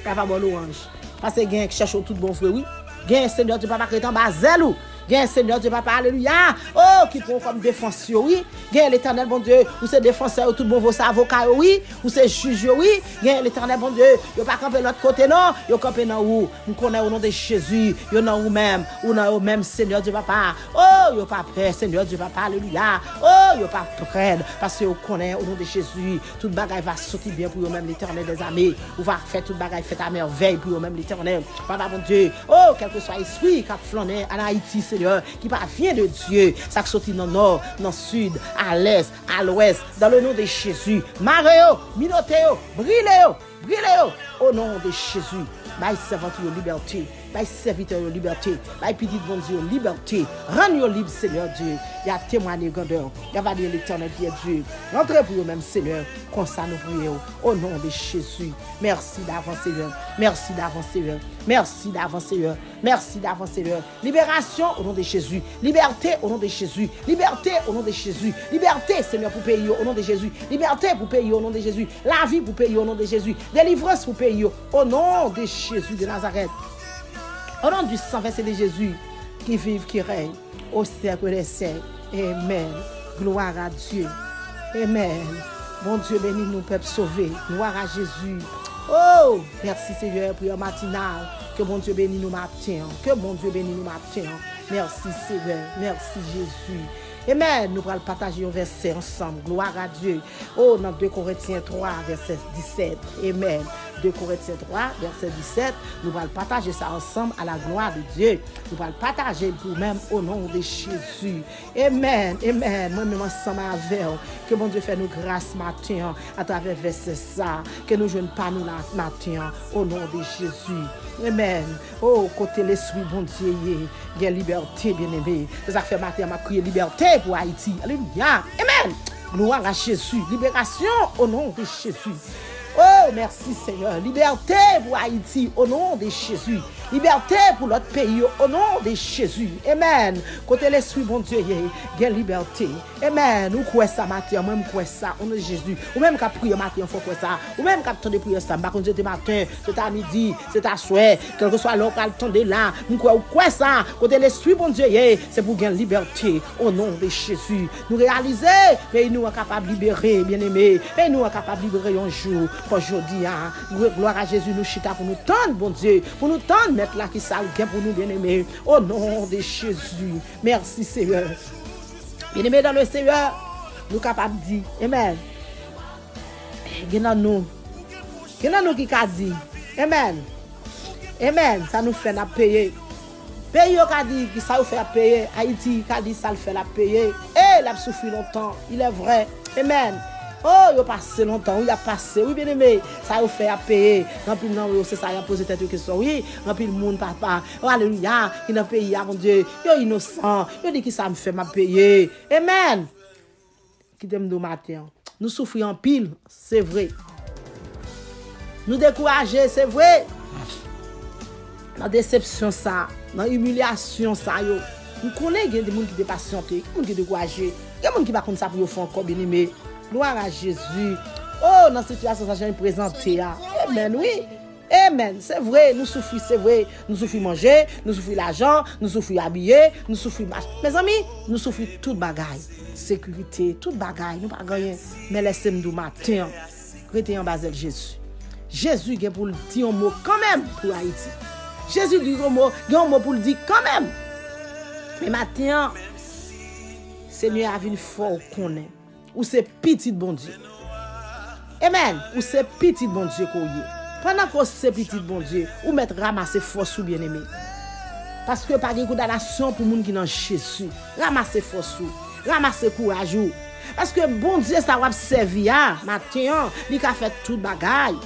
Speaker 3: Il n'y a pas bon louange. Parce que il y a qui cherche tout bon frère, oui. Il y a un Seigneur Dieu, papa, qui est en bas, zèle. Il y a un Seigneur Dieu, papa, alléluia. Oh, qui prend comme défenseur, oui. Il y a l'Éternel, bon Dieu, ou c'est défenseur, tout bon vos avocats, oui. Ou c'est juge, oui. Il y a l'Éternel, bon Dieu. Il n'y a pas campé l'autre côté, non. Il y a campé dans où. Nous connaissons au nom de Jésus. Il y a dans où même. Ou dans où même, Seigneur Dieu, papa. Oh, il n'y a pas prêt, Seigneur Dieu, papa, alléluia. Oh, il n'y a pas prêt. Parce que vous connaissez au nom de Jésus. Toute bagaille va sortir bien pour vous-même, l'Éternel des armées. Vous va faire toute bagaille, fait à merveille pour vous-même, l'Éternel. Papa, bon Dieu. Oh, quel que soit l'esprit qui a flâné en Haïti, Seigneur, qui vient de Dieu, ça sortit dans le nord, dans le sud, à l'est, à l'ouest, dans le nom de Jésus. Maréo, Minotéo, brillez, au nom de Jésus. Bail serviteur de liberté, bail serviteur de liberté, bail petit bon Dieu liberté. Rends-nous libre, Seigneur Dieu. Il y a témoigné grandeur, il y a valé l'Éternel qui est Dieu. Rentrez pour vous-même, Seigneur, comme ça nous prions au nom de Jésus. Merci d'avance, Seigneur. Merci d'avance, Seigneur. Merci d'avance, Seigneur. Merci d'avance, Seigneur. Libération au nom de Jésus. Liberté au nom de Jésus. Liberté au nom de Jésus. Liberté, Seigneur, pour payer au nom de Jésus. Liberté pour payer au nom de Jésus. La vie pour payer au nom de Jésus. Délivrance pour payer au nom de Jésus de Nazareth. Au nom du sang versé de Jésus, qui vive, qui règne, au siècle des siècles. Amen. Gloire à Dieu. Amen. Bon Dieu, bénis-nous, peuple sauvé. Gloire à Jésus. Oh, merci Seigneur, prière matinale. Que bon Dieu bénisse nous matin. Que bon Dieu bénisse nous matin. Merci Seigneur. Merci Jésus. Amen. Nous allons partager un verset ensemble. Gloire à Dieu. Oh, dans 2 Corinthiens 3, verset 17. Amen. 2 Corinthiens 3, verset 17. Nous allons partager ça ensemble à la gloire de Dieu. Nous allons partager pour même au nom de Jésus. Amen. Amen. Moi-même ensemble avec vous. Que bon Dieu fait nous grâce matin à travers verset ça. Que nous ne jouons pas nous matin au nom de Jésus. Amen. Oh, côté l'esprit, bon Dieu, il y a liberté, bien-aimé. C'est ça que fait matin, m'a crié liberté pour Haïti. Alléluia. Amen. Gloire à Jésus. Libération au nom de Jésus. Oh, merci Seigneur. Liberté pour Haïti au nom de Jésus. Liberté pour l'autre pays au nom de Jésus. Amen. Côté l'esprit, bon Dieu, il y a liberté. Amen. Nous croyons ça matin, même croyons ça au nom de Jésus. Ou même qu'à prier matin, il faut croire ça. Ou même qu'à attendre prier ça. Par contre, c'était matin, c'était à midi, c'était à soir. Quel que soit l'heure qu'à attendre là. Nous croyons ça. Côté l'esprit, bon Dieu, c'est pour gagner liberté au nom de Jésus. Nous réaliser, mais nous sommes capables de libérer, bien aimé. Mais nous sommes capables de libérer un jour. Aujourd'hui, gloire à Jésus, nous chita pour nous tendre, bon Dieu, pour nous tendre, mettre là qui ça pour nous, bien-aimés, au nom de Jésus. Merci Seigneur. Bien-aimés dans le Seigneur, nous capables de dire, Amen. Nous qui a dit, Amen. Amen, ça nous fait la payer. Pays qui a dit que ça nous fait payer, Haïti qui a dit ça le fait la payer. Et la souffre longtemps, il est vrai. Amen. Oh, il a passé longtemps, il a passé, oui bien aimé, ça a fait à payer. Rempli non, c'est ça, il a posé tête question, oui, rempli le monde, papa, oh alléluia, qui n'a payé, mon Dieu, il est innocent, il dit que ça me fait m'a payer. Amen. Qui t'aime nous matin, nous souffrons en pile, c'est vrai. Nous décourager, c'est vrai. Dans déception ça, dans humiliation ça, yo. Nous connaissons des gens qui sont patientés, des gens qui sont découragés, des gens qui ne font pas ça pour faire encore bien aimé. Gloire à Jésus. Oh, dans cette situation, ça j'ai présenté. Amen, oui. Amen. C'est vrai, nous souffrons, c'est vrai. Nous souffrons manger, nous souffrons l'argent, nous souffrons habiller, nous souffrons marcher. Mes amis, nous souffrons toute bagaille. Sécurité, toute bagaille. Nous pas rien. Mais laissez-nous matin. Restez en bas de Jésus. Jésus est pour le dire un mot quand même pour Haïti. Jésus dit un mot pour le dire quand même. Mais maintenant, Seigneur a vu fort qu'on est. Ou c'est petit bon Dieu. Amen. Ou c'est petit bon Dieu qu'on y. Pendant que c'est petit bon Dieu, ou mettre ramasser force ou bien-aimé. Parce que pas de condamnation pour les gens qui n'ont Jésus. Ramasser force ou, ramasser courage ou. Parce que bon Dieu, ça va servir. Matin, il a fait toute bagaille.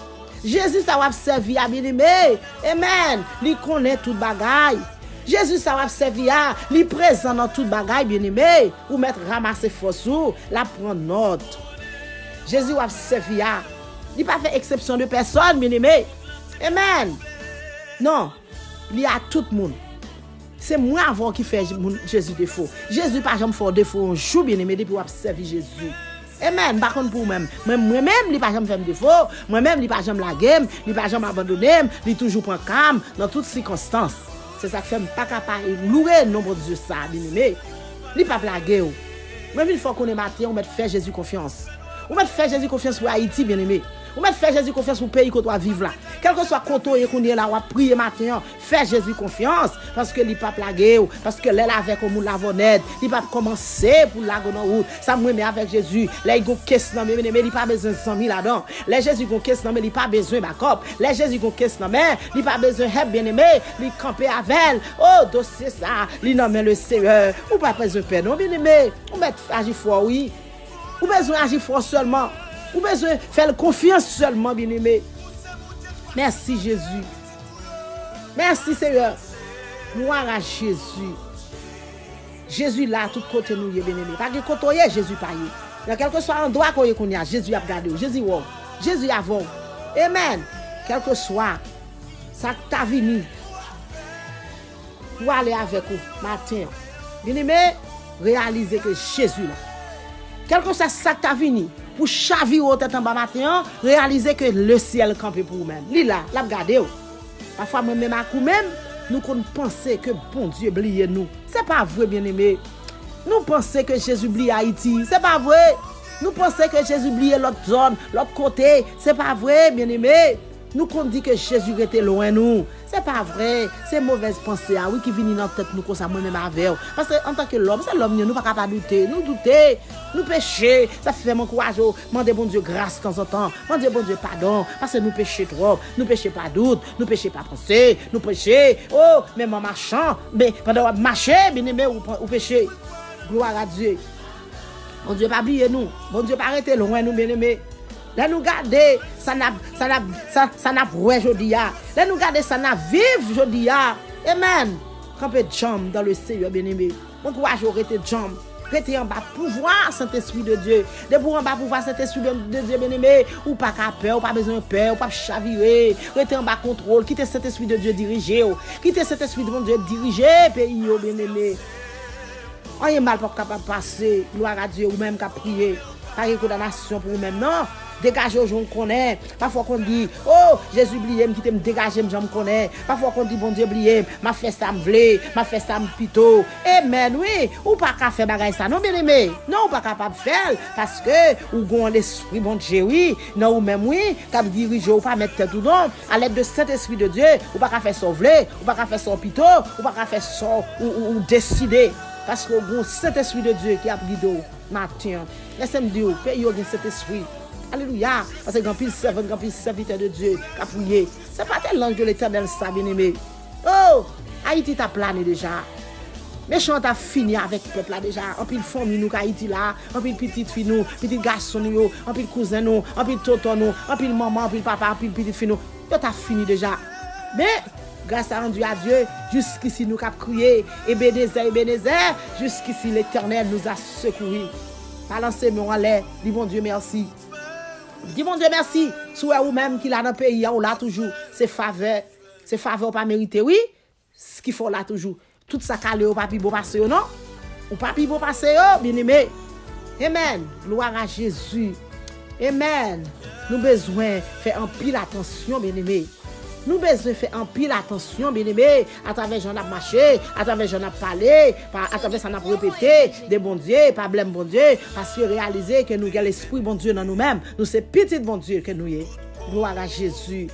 Speaker 3: Jésus, ça va servir bien-aimé. Amen. Il connaît toute bagaille. Jésus ça va servir, il est présent dans toute bagaille bien-aimé, ou mettre ramasser force ou la prendre note. Jésus va servir, il pas fait exception de personne bien-aimé. Amen. Non, il y a tout le monde. C'est moi avant qui fait Jésus défaut. Jésus pas jamais fait défaut un jour bien-aimé depuis qu'il servir Jésus. Amen. Par contre pour moi-même, il pas jamais fait défaut. Moi-même, il pas jamais la game, il pas jamais abandonné, il toujours prend calme dans toutes circonstances. C'est ça qui fait pas capable louer le nom de Dieu ça, bien-aimé. Il pas blaguer. Même il faut qu'on ait matin, on met faire Jésus confiance. On met faire Jésus confiance pour Haïti, bien-aimé. On met faire Jésus confiance pour le pays qu'on doit vivre là. Quel que soit côté qu'on est là, on va prier matin, faire Jésus confiance parce que il pas plagué, parce que là avec on la aide, il pas commencer pour la dans route. Ça moi mais avec Jésus, là il gon caisse non mais il pas besoin de 100 000 là-dedans. Là Jésus gon caisse non mais il pas besoin backup. Là Jésus gon caisse non mais il pas besoin help bien-aimé, il camper avec. Oh dossier ça, il nomme le Seigneur. Ou pas besoin de peine non bien-aimé. On met agir fort oui. Ou besoin agir fort seulement. Ou besoin faire confiance seulement, bien-aimé. Merci Jésus. Merci Seigneur. Gloire à Jésus. Jésus là, tout côté nous, bien-aimé. Pas que côté Jésus pas y. Dans quel que soit endroit qu'on y a, Jésus a regardé. Jésus wow. Jésus a vu. Amen. Quel que soit ça t'a venu pour aller avec vous matin. Bien-aimé, réalisez que Jésus là. Quel que soit ça t'a venu pour chavirer au tête en bas matin, réaliser que le ciel campe pour vous-même. Li là, la regarder. Parfois même à coup même, nous pensons que bon Dieu oublie nous. C'est pas vrai bien-aimé. Nous pensons que Jésus oublie Haïti, c'est pas vrai. Nous pensons que Jésus oublie l'autre zone, l'autre côté, c'est pas vrai bien-aimé. Nous qu'on dit que Jésus était loin nous. C'est pas vrai. C'est mauvaise pensée oui qui vient dans tête nous comme ça moi même avec. Parce que en tant que l'homme, c'est l'homme nous pas capable douter. Nous douter, nous pécher, ça fait mon courage. Demander bon Dieu grâce de temps en temps. Demander bon Dieu pardon parce que nous péchons trop. Nous péchons pas doute, nous péchons pas penser, nous péchons. Oh, même en marchant, mais pendant marcher, bien-aimé ou pécher. Gloire à Dieu. Bon Dieu pas oublier nous. Bon Dieu pas arrêter loin nous bien-aimé. Là nous garder ça n'a ouais jodi a. Là nous garder ça n'a vivre jodi a. Amen. Camper jambe dans le Seigneur bien-aimé. Mon courage rester jambe. Rester en bas pouvoir Saint-Esprit de Dieu. De pour en bas pouvoir Saint-Esprit de Dieu bien-aimé, ou pas qu'à peur, ou pas besoin de peur, ou pas chavirer. Rester en bas contrôle, quitter Saint-Esprit de Dieu diriger. Quitter Saint-Esprit de Dieu diriger pays bien-aimé. On est mal pour capable passer, gloire à Dieu ou même qu'à prier. Pas de condamnation pour vous-même non. Dégagez aux gens qu'on connaît. Parfois qu'on dit, oh, Jésus oublié, qui me dégager, j'en connais. Parfois qu'on dit, bon Dieu oublié, m'a fait ça me vle, m'a fait ça me pito. Amen, oui. Ou pas qu'à faire bagaille ça, non, bien aimé. Non, ou pas capable de faire, parce que, ou gon l'esprit, bon Dieu, oui. Non, ou même, oui, qu'à diriger, ou pas mettre tout non. À l'aide de Saint-Esprit de Dieu, ou pas qu'à faire ça vle, ou pas qu'à faire ça pito, ou pas qu'à faire ça, ou décider. Parce que, bon, Saint-Esprit de Dieu qui a guidé, matin. Laissez-moi dire, paye au Saint-Esprit. Alléluia. Parce que grand pile serviteur de Dieu qui a prié. C'est pas tel l'ange de l'Éternel ça bien aimé. Oh, Haïti t'a plané déjà. Méchant t'a fini avec le peuple là déjà. En pile famille nous Haïti là, en pile petite fille nous, petit garçon nous, en pile cousin nous, en pile tonton nous, en pile maman, en pile papa, en pile petite fille nous. Yo t'a fini déjà. Mais grâce à rendu à Dieu, jusqu'ici nous qu'a crié, Ebenezer, Ebenezer, jusqu'ici l'Éternel nous a secouru. Balancez-nous en l'air, dis mon Dieu merci. Dis mon Dieu merci, soit ou même qu'il a dans le pays, on l'a toujours. C'est faveur pas mérité, oui. Ce qu'il faut là toujours. Tout ça calé au papi beau passer, non? Ou papi beau passer, bien aimé. Amen. Gloire à Jésus. Amen. Nous besoin faire un pile attention, bien aimé. Nous besoin faire un pile attention, bien aimé, à travers j'en a marché, à travers j'en a parlé, à travers ça n'a répété, des bon Dieu, pas blême bon Dieu, parce que réaliser que nous avons l'esprit bon Dieu dans nous-mêmes, nous c'est petit bon Dieu que nous y est. Gloire à Jésus.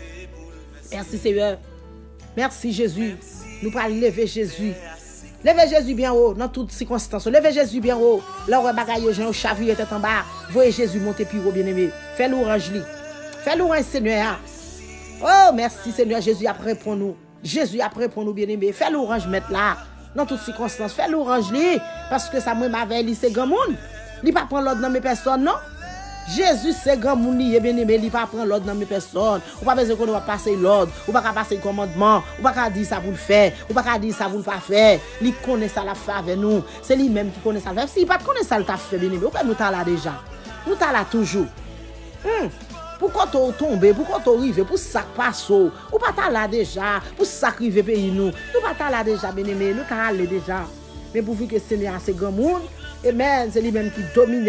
Speaker 3: Merci Seigneur. Merci Jésus. Nous allons lever Jésus. Levez Jésus bien haut dans toutes circonstances. Levez Jésus bien haut. Là où bagaille aux gens chavire tête en bas, voyez Jésus monter plus haut bien aimé. Fais l'orange li. Fais l'orange Seigneur. Oh, merci Seigneur, Jésus après pour nous. Jésus après pour nous, bien-aimés. Fais l'orange mettre là, dans toutes circonstances. Fais l'orange li, parce que ça me m'avait li, c'est grand monde. Li pas prendre l'ordre dans mes personnes, non? Jésus c'est grand moun lié bien-aimé, il pas prendre l'ordre dans mes personnes. Ou pas besoin qu'on va passer l'ordre, ou pas passer le commandement, ou pas dire ça pour le faire, ou pas dire ça pour le pas faire. Il connaît ça la fait avec nous. C'est lui même qui connaît ça. Si il pas connaît ça le t'a fait bien-aimé, ou nous t'a là déjà. Nous t'a là toujours. Pourquoi tu tombé, pourquoi tu arrivé, pour ça passe ou pas là déjà, pour ça arriver pays nous. Nous pas là déjà bien-aimé, nous t'a allé déjà. Mais pour que Seigneur c'est grand monde. Amen, c'est lui-même qui domine.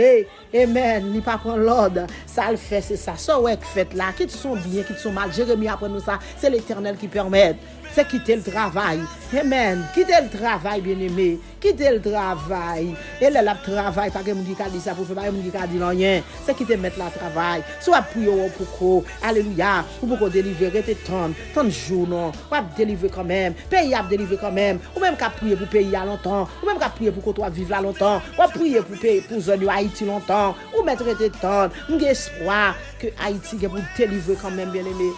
Speaker 3: Amen, il pas prend l'ordre. Ça le fait, c'est ça. Ça ouais fait là, qui sont bien, qui sont mal. Jérémie apprend nous ça, c'est l'Éternel qui permet. C'est quitter le travail. Amen. Quitter le travail, bien-aimé. Quitter le travail. Et là, le travail, pas que mon qui dit ça pour faire, pas que mon qui dit rien. C'est quitter mettre le travail. Soit prier pour quoi. Alléluia. Ou pour délivrer tes tant de jours, non. Ou délivrer quand même. Pays à délivrer quand même. Ou même qu'à prier pour pays à longtemps. Ou même qu'à prier pour que toi vive là longtemps. Ou prier pour pays pour zone Haïti longtemps. Ou mettre tes temps. J'ai espoir que Haïti est pour délivrer quand même, bien-aimé.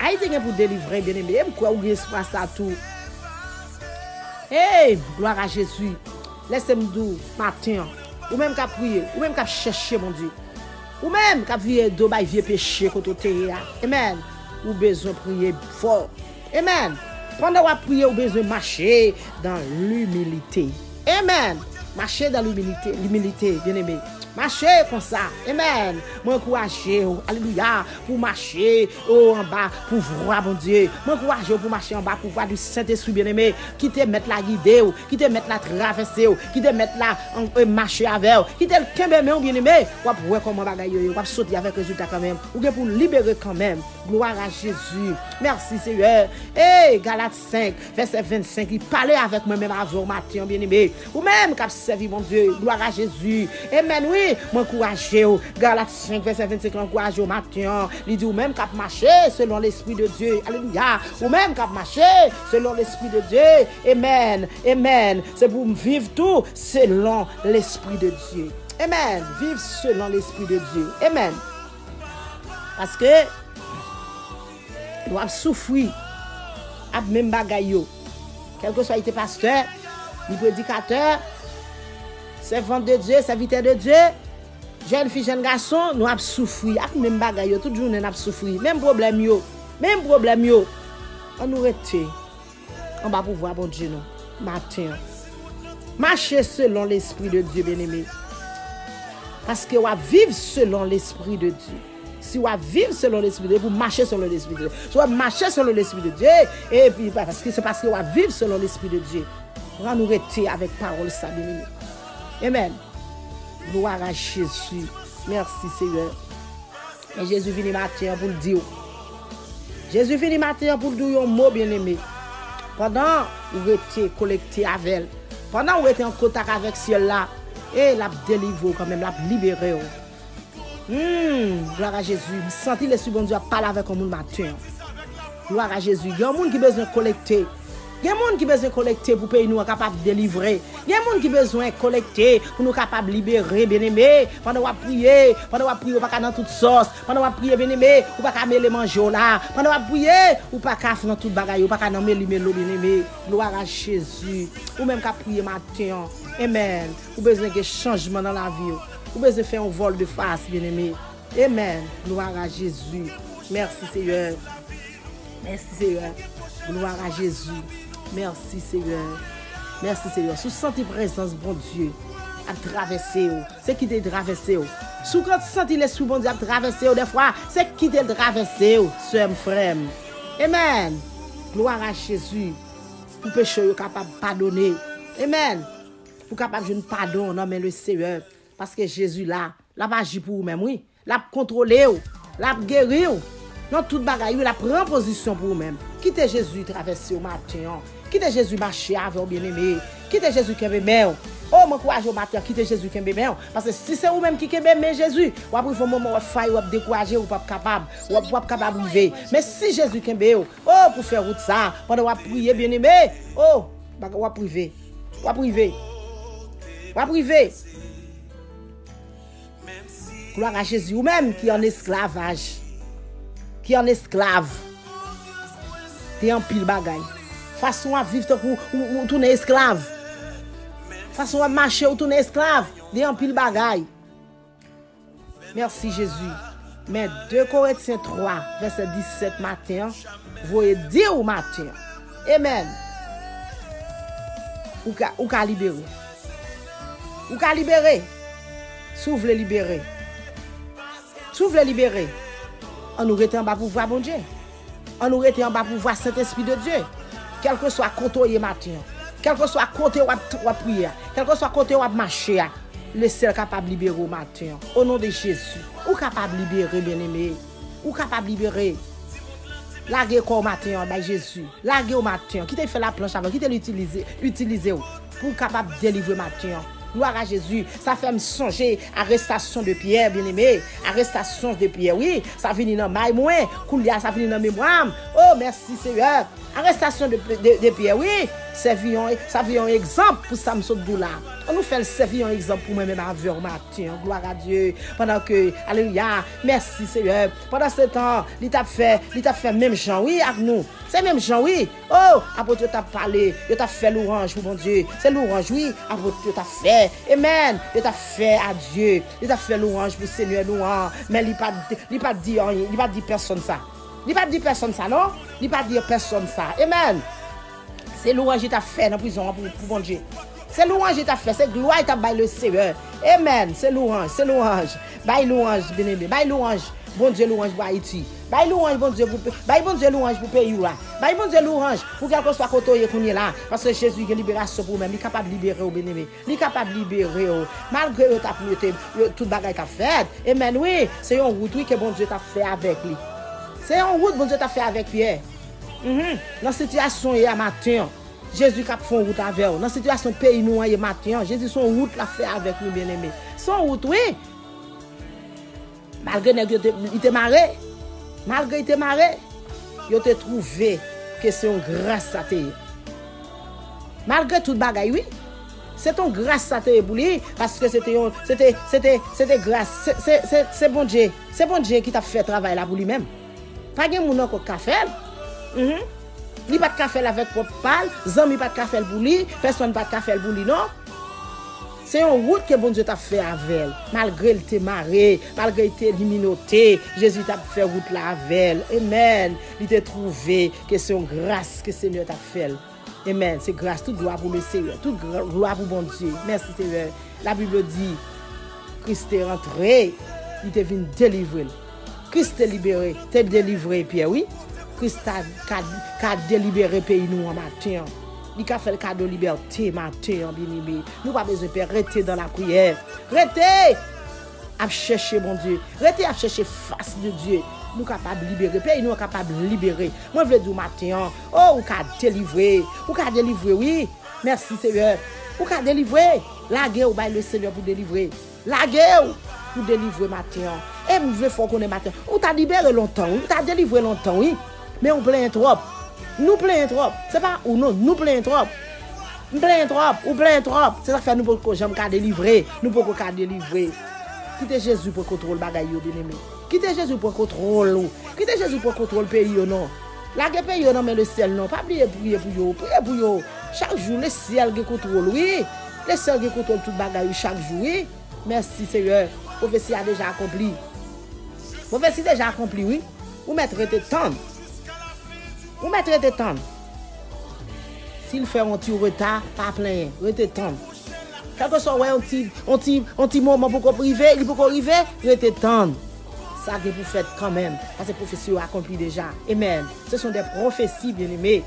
Speaker 3: Haïti est pour délivrer, bien-aimé. Pourquoi vous espoir ça tout? Hey, gloire à Jésus. Laissez-moi dire matin. Ou même qu'à prier. Ou même qu'à chercher, mon Dieu. Ou même qu'à vivre de vieux péché contre terre. Amen. Ou besoin de prier fort. Amen. Pendant que vous priez, vous besoin de marcher dans l'humilité. Amen. Marcher dans l'humilité, bien-aimé. Marcher comme ça. Amen. M'encourager, alléluia, pour marcher en bas, pour voir, mon Dieu. M'encourager pour marcher en bas, pour voir du Saint-Esprit, bien-aimé, qui te met la guider, qui te met la traverser, qui te met la marcher avec, qui te le kembe, bien-aimé. Ou pour voir comment bagaille, ou pour sauter avec résultat quand même, ou pour libérer quand même. Gloire à Jésus. Merci, Seigneur. Hey, Galates 5, verset 25, il parlait avec moi-même avant matin, bien-aimé. Ou même, qui a servi, mon Dieu. Gloire à Jésus. Amen, oui. M'encourager. Galates 5, verset 25, encourager au matin. Il dit, ou même qu'à marcher selon l'Esprit de Dieu. Alléluia. Ou même qu'à marcher selon l'Esprit de Dieu. Amen. Amen. C'est pour vivre tout selon l'Esprit de Dieu. Amen. Vivre selon l'Esprit de Dieu. Amen. Parce que nous avons souffert à même bagaille. Quel que soit été pasteur, ni prédicateur, servant de Dieu, serviteur de Dieu, jeune fille, jeune garçon, nous avons souffert à même bagaille. Toute journée nous avons souffert. Même problème yo. Même problème yo. On nous rete. On va pouvoir bon Dieu nous. Matin. Marcher selon l'Esprit de Dieu, bien-aimé. Parce que on va vivre selon l'Esprit de Dieu. Si on va vivre selon l'Esprit de Dieu, pour marcher selon l'Esprit de Dieu. Si on va marcher selon l'Esprit de Dieu, et puis parce que c'est parce qu'on va vivre selon l'Esprit de Dieu. On va nous rester avec parole ça, bien-aimé. Amen. Gloire à Jésus. Merci, Seigneur. Et Jésus vient matin pour le dire. Jésus vient matin pour le dire un mot, bien-aimé. Pendant que vous êtes collecté avec elle, pendant que vous êtes en contact avec celle-là, et l'a délivré quand même, l'a libéré. Gloire à Jésus. Je sens l'Esprit bon Dieu à parler avec un monde matin. Gloire à Jésus. Il y a un monde qui a besoin de collecter. Il y a un monde qui a besoin de collecter pour pays nous capable de délivrer. Il y a un monde qui a besoin de collecter pour nous capable de libérer, bien-aimé. Pendant qu'on prier, on va pas dans toute sauce. Pendant qu'on prier, bien-aimé, on va pas mêler manger là. Pendant qu'on prier, on va pas faire dans toute bagaille, on va pas mêler l'eau, bien-aimé. Gloire à Jésus. Ou même qu'à prier matin. Amen. Ou besoin de changement dans la vie. Ou besoin de faire un vol de face, bien-aimé. Amen. Gloire à Jésus. Merci, Seigneur. Merci, Seigneur. Gloire à Jésus. Merci, Seigneur. Merci, Seigneur. Sous senti présence, bon Dieu, à traverser. C'est qui t'a traversé. Sous quand senti l'Esprit, bon Dieu, à traverser. Des fois, c'est qui t'a traversé. Sœur, frère. Amen. Gloire à Jésus. Pour péché, capable de pardonner. Amen. Pour capable de pardon, non, mais le Seigneur. Parce que Jésus là, l'a agi pour vous-même, oui. L'a contrôlé, l'a guéri. Dans toute bagaille, il a prend position pour vous-même. Quittez Jésus traverser au matin. Quittez Jésus marcher avec vous bien-aimé. Quittez Jésus qui est bien. Oh, mon courage au matin, quittez Jésus qui est bien. Parce que si c'est vous-même qui est bien Jésus, vous avez un moment où faille, vous décourager, vous pas capable, vous pas capable de vivre. Mais si Jésus qui est bien, oh, pour faire route ça, pendant vous prier bien-aimé, oh, vous priver. Vous priver. Vous priver. Gloire à Jésus, ou même qui est en esclavage. Qui est en esclave. T'es en pile bagaille. Façon à vivre ou tourner esclave. Façon à marcher ou tourner esclave. T'es en pile bagaille. Merci Jésus. Mais 2 Corinthiens 3, verset 17 matin, vous dire au matin. Amen. Ou ka libérer. Ou ka libérer. Si vous voulez libérer. Si vous voulez libérer. On nous rete en bas pour voir bon Dieu. On nous rete en bas pour voir Saint-Esprit de Dieu. Quel que soit côté matin. Quel que soit côté ou prière. Quel que soit côté ou marcher. Le seul capable de libérer au matin. Au nom de Jésus. Ou capable de libérer, bien-aimé. Ou capable de libérer. Larguez au matin, by Jésus. Larguez au matin. Qui t'a fait la planche avant? Qui t'a utilisé pour capable de délivrer matin? Gloire à Jésus. Ça fait me songer arrestation de Pierre, bien-aimé. Arrestation de Pierre, oui. Ça finit dans maille moins. Koulia, ça finit dans mémoire. Oh, merci Seigneur. Arrestation de Pierre, oui. Ça vient un exemple pour Samson Doula. On nous fait le servir un exemple pour moi-même avec au matin. Gloire à Dieu. Pendant que, alléluia, merci Seigneur. Pendant ce temps, il t'a fait même Jean, oui, avec nous. C'est même Jean, oui. Oh, apôtre, tu t'as parlé. Tu t'as fait l'orange pour mon Dieu. C'est l'orange, oui. Apôtre, tu t'as fait. Amen. Tu t'as fait à Dieu. Tu t'as fait l'orange pour Seigneur, l'orange. Mais il pas dit rien. Il pas dit personne ça. Il pas dit personne ça, non? Il pas dit personne ça. Amen. C'est l'orange qui t'a fait dans la prison pour mon Dieu. C'est l'orange qui t'a fait. C'est gloire qui t'a baillé le Seigneur. Amen. C'est l'orange. C'est l'orange. Baille l'orange, bien-aimé. Baille l'orange. Bon Dieu, l'orange pour Haïti. Baille l'orange, bon Dieu, l'orange pour pays là. Baille bon Dieu, l'orange pour quelque chose soit côté qu'on est là. Parce que Jésus a libération pour même. Il est capable de libérer au bien-aimé. Il est capable de libérer. Malgré tout bagage t'a fait. Amen. Oui. C'est une route oui, que bon Dieu t'a fait avec lui. C'est une route bon Dieu t'a fait avec Pierre. Dans la situation hier matin, Jésus a fait une route avec nous. Dans la situation pays nous hier matin, Jésus son route l'a fait avec nous bien-aimés. Son route oui. Malgré il était marré. Malgré il était marré, il a trouvé que c'est une grâce à terre. Malgré tout bagaille oui. C'est une grâce à terre pour lui parce que c'était grâce. C'est bon Dieu. C'est bon Dieu qui t'a fait travail là pour lui-même. Pas de moun encore café. Li pas de café avec propre pal, zami pas de café pour lui, personne pas de café pour lui non. C'est une route que bon Dieu t'a fait avec elle. Malgré il t'est marré, malgré il t'est liminoté, Jésus t'a fait route là avec elle. Amen. Il t'a trouvé que c'est une grâce que le Seigneur t'a fait. Amen. C'est grâce, toute gloire pour le Seigneur, toute gloire pour bon Dieu. Merci Seigneur. La Bible dit, Christ est rentré, il t'est venu délivrer. Christ est libéré, t'es délivré, Pierre, oui. Christ a délibéré pays nous en matin. Il a fait le cadeau de liberté matin, bien-aimé. Nous pas besoin de rester dans la prière. Restez à chercher mon Dieu. Restez à chercher face de Dieu. Nous sommes capables de libérer. Pays nous sommes capables de libérer. Moi je veux dire matin, oh, ou ka délivrer. Ou ka délivrer, oui. Merci Seigneur. Ou ka délivrer. La guerre ou bail le Seigneur pour délivrer. La guerre pour délivrer matin. Et nous voulons qu'on ait matin. Ou t'a libéré longtemps, ou t'a délivré longtemps, oui. Mais on plaint trop. Nous plaignons trop. C'est pas ou non, nous plaignons trop. Nous plaignons trop, ou plaignons trop. C'est ça que fait nous pour jamais qu'à délivrer. Nous pour qu'à délivrer. Quittez Jésus pour contrôler bagaille bien-aimé. Quittez Jésus pour contrôler. Quittez Jésus pour contrôler pays non. La guerre pays non mais le ciel non. Pas prier pour yo. Chaque jour le ciel qui contrôle oui. Le ciel qui contrôle toute bagaille chaque jour oui. Merci Seigneur. Prophétie a déjà accompli. Prophétie déjà accompli oui. Ou mettre de temps. Ou mettre de temps. S'il fait un petit retard, pas plein, rete temps. Quelque soit ouais un petit moment pour qu'on privé, il peut arriver, rete temps. Ça que vous faites quand même parce que prophétie a accompli déjà. Amen. Ce sont des prophéties bien-aimées.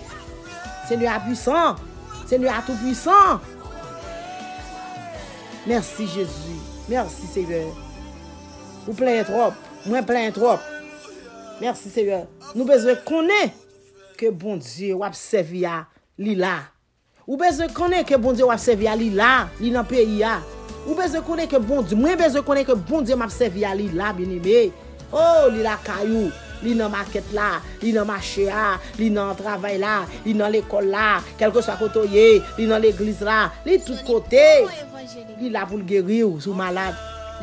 Speaker 3: Seigneur est puissant. Seigneur est tout puissant. Merci Jésus. Merci Seigneur. Vous plaignez trop, moi plains trop. Merci Seigneur. Nous besoin connaître que bon Dieu a servi à Lila. Ou besoin connaître que bon Dieu a servi à Lila, li dans pays a. Ou besoin connaître que bon Dieu, moi besoin connaître que bon Dieu m'a servi à Lila bien-aimé. Oh, Lila caillou, li dans market là, li dans marché là, li dans travail là, li dans l'école là, quel que soit côté, li dans l'église là, li tout côté. Li là pour le guérir sous malade.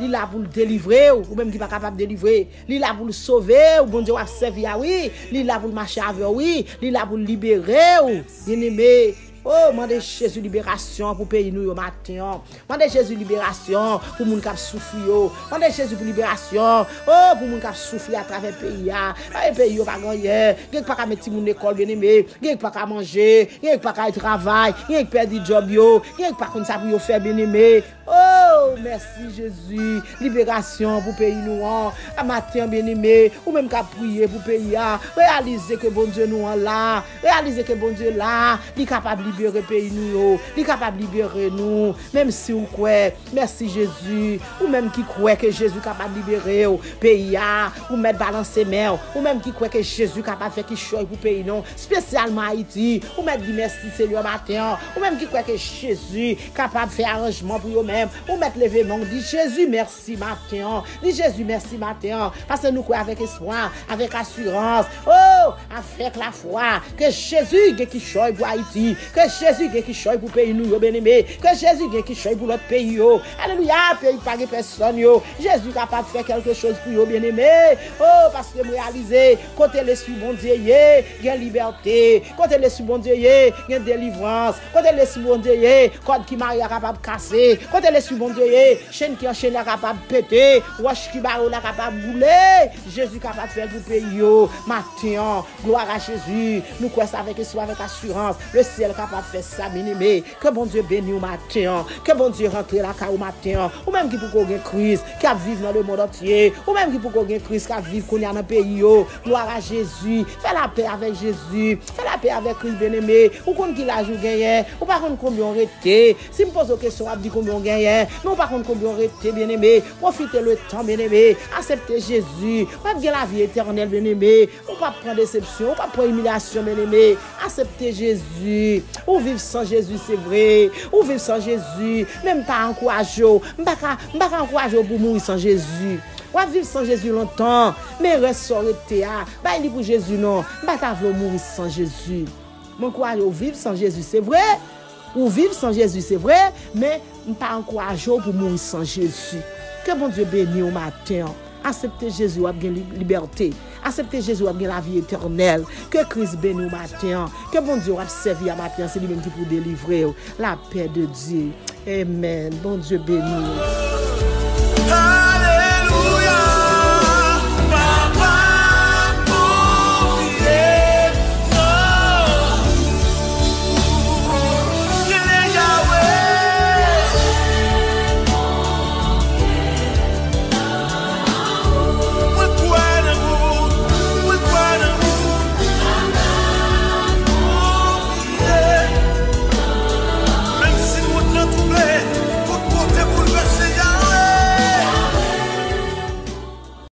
Speaker 3: Il là pour le délivrer ou même qui pas capable de délivrer, il là pour le sauver ou bon Dieu a servi oui, il là pour marcher avec oui, il là pour le libérer ou bien-aimé. Oh, mandez Jésus libération pour pays nous au matin. Mandez Jésus libération pour moun k'ap souffri yo. Mandez Jésus pour libération. Oh, pour moun k'ap souffri à travers pays ya. Et pays yo pas gagné. Gen pas ka mettre moun école bien-aimé, gen pas ka manger, gen pas ka travail, gen perdre job yo, gen pas kon ça pour yo faire bien-aimé. Oh, merci Jésus. Libération pour pays nous à matin bien-aimé, ou même qu'à prier pour pays ya. Réaliser que bon Dieu nous en là. Réaliser que bon Dieu là, il est capable de libérer pays nous, il est capable de libérer nous, même si vous croyez, merci Jésus, ou même qui croit que Jésus est capable de libérer pays ya, ou mettre balancer mer, ou même qui croit que Jésus est capable de faire quelque chose pour pays non, spécialement Haïti, ou mettre dire merci Seigneur matin, ou même qui croit que Jésus est capable de faire arrangement pour eux-mêmes, ou mettre l'événement, dit Jésus merci matin, dit Jésus merci matin, parce que nous croyons avec espoir, avec assurance, oh, avec la foi, que Jésus est qui choisit pour Haïti, que Jésus est qui choisit pour pays nous, bien-aimés, que Jésus est qui choisit pour notre pays, alléluia, pays pas de personne, Jésus est capable de faire quelque chose pour vous, bien-aimés, oh, parce que vous réalisez, côté l'esprit bon Dieu, il y a liberté, côté l'esprit bon Dieu, il y a délivrance, côté l'esprit bon Dieu, code qui marie est capable de casser, côté l'esprit bon Dieu, chaîne qui enchaîne est capable de péter, roche qui barre est capable de bouler, Jésus est capable de faire pour pays, matin, gloire à Jésus, nous croyons avec espoir, avec assurance, le ciel est capable de faire ça, bien-aimé, que bon Dieu bénisse au matin, que bon Dieu rentre la car au matin, ou même qui pour qu'on ait crise, qui a vivre dans le monde entier, ou même qui pour qu'on ait crise, qui a vivre qu'on y a dans le pays, gloire à Jésus, fais la paix avec Jésus, fais la paix avec Christ bien-aimé, ou qu'on qui l'a joué gagné, ou par contre combien on rete, si me pose une question, on dit combien on gagne, mais par contre combien on rete, bien-aimé, profitez le temps, bien-aimé, acceptez Jésus, pas bien la vie éternelle, bien-aimé, ou pas prendre déception, ou pas prendre humiliation, bien-aimé, acceptez Jésus, ou vivre sans Jésus, c'est vrai, ou vivre sans Jésus, même pas encourager, m'pas encourager pour mourir sans Jésus. On va vivre sans Jésus longtemps, mais reste arrêté ah, bah il dit pour Jésus non, m'pas vouloir mourir sans Jésus. M'encourager ou vivre sans Jésus, c'est vrai, ou vivre sans Jésus, c'est vrai, mais m'pas encourager pour mourir sans Jésus. Que bon Dieu bénisse au matin. Acceptez Jésus a bien liberté. Acceptez Jésus a bien la vie éternelle. Que Christ bénisse au matin. Que bon Dieu a servi à matin. C'est lui-même qui peut délivrer. La paix de Dieu. Amen. Bon Dieu bénisse.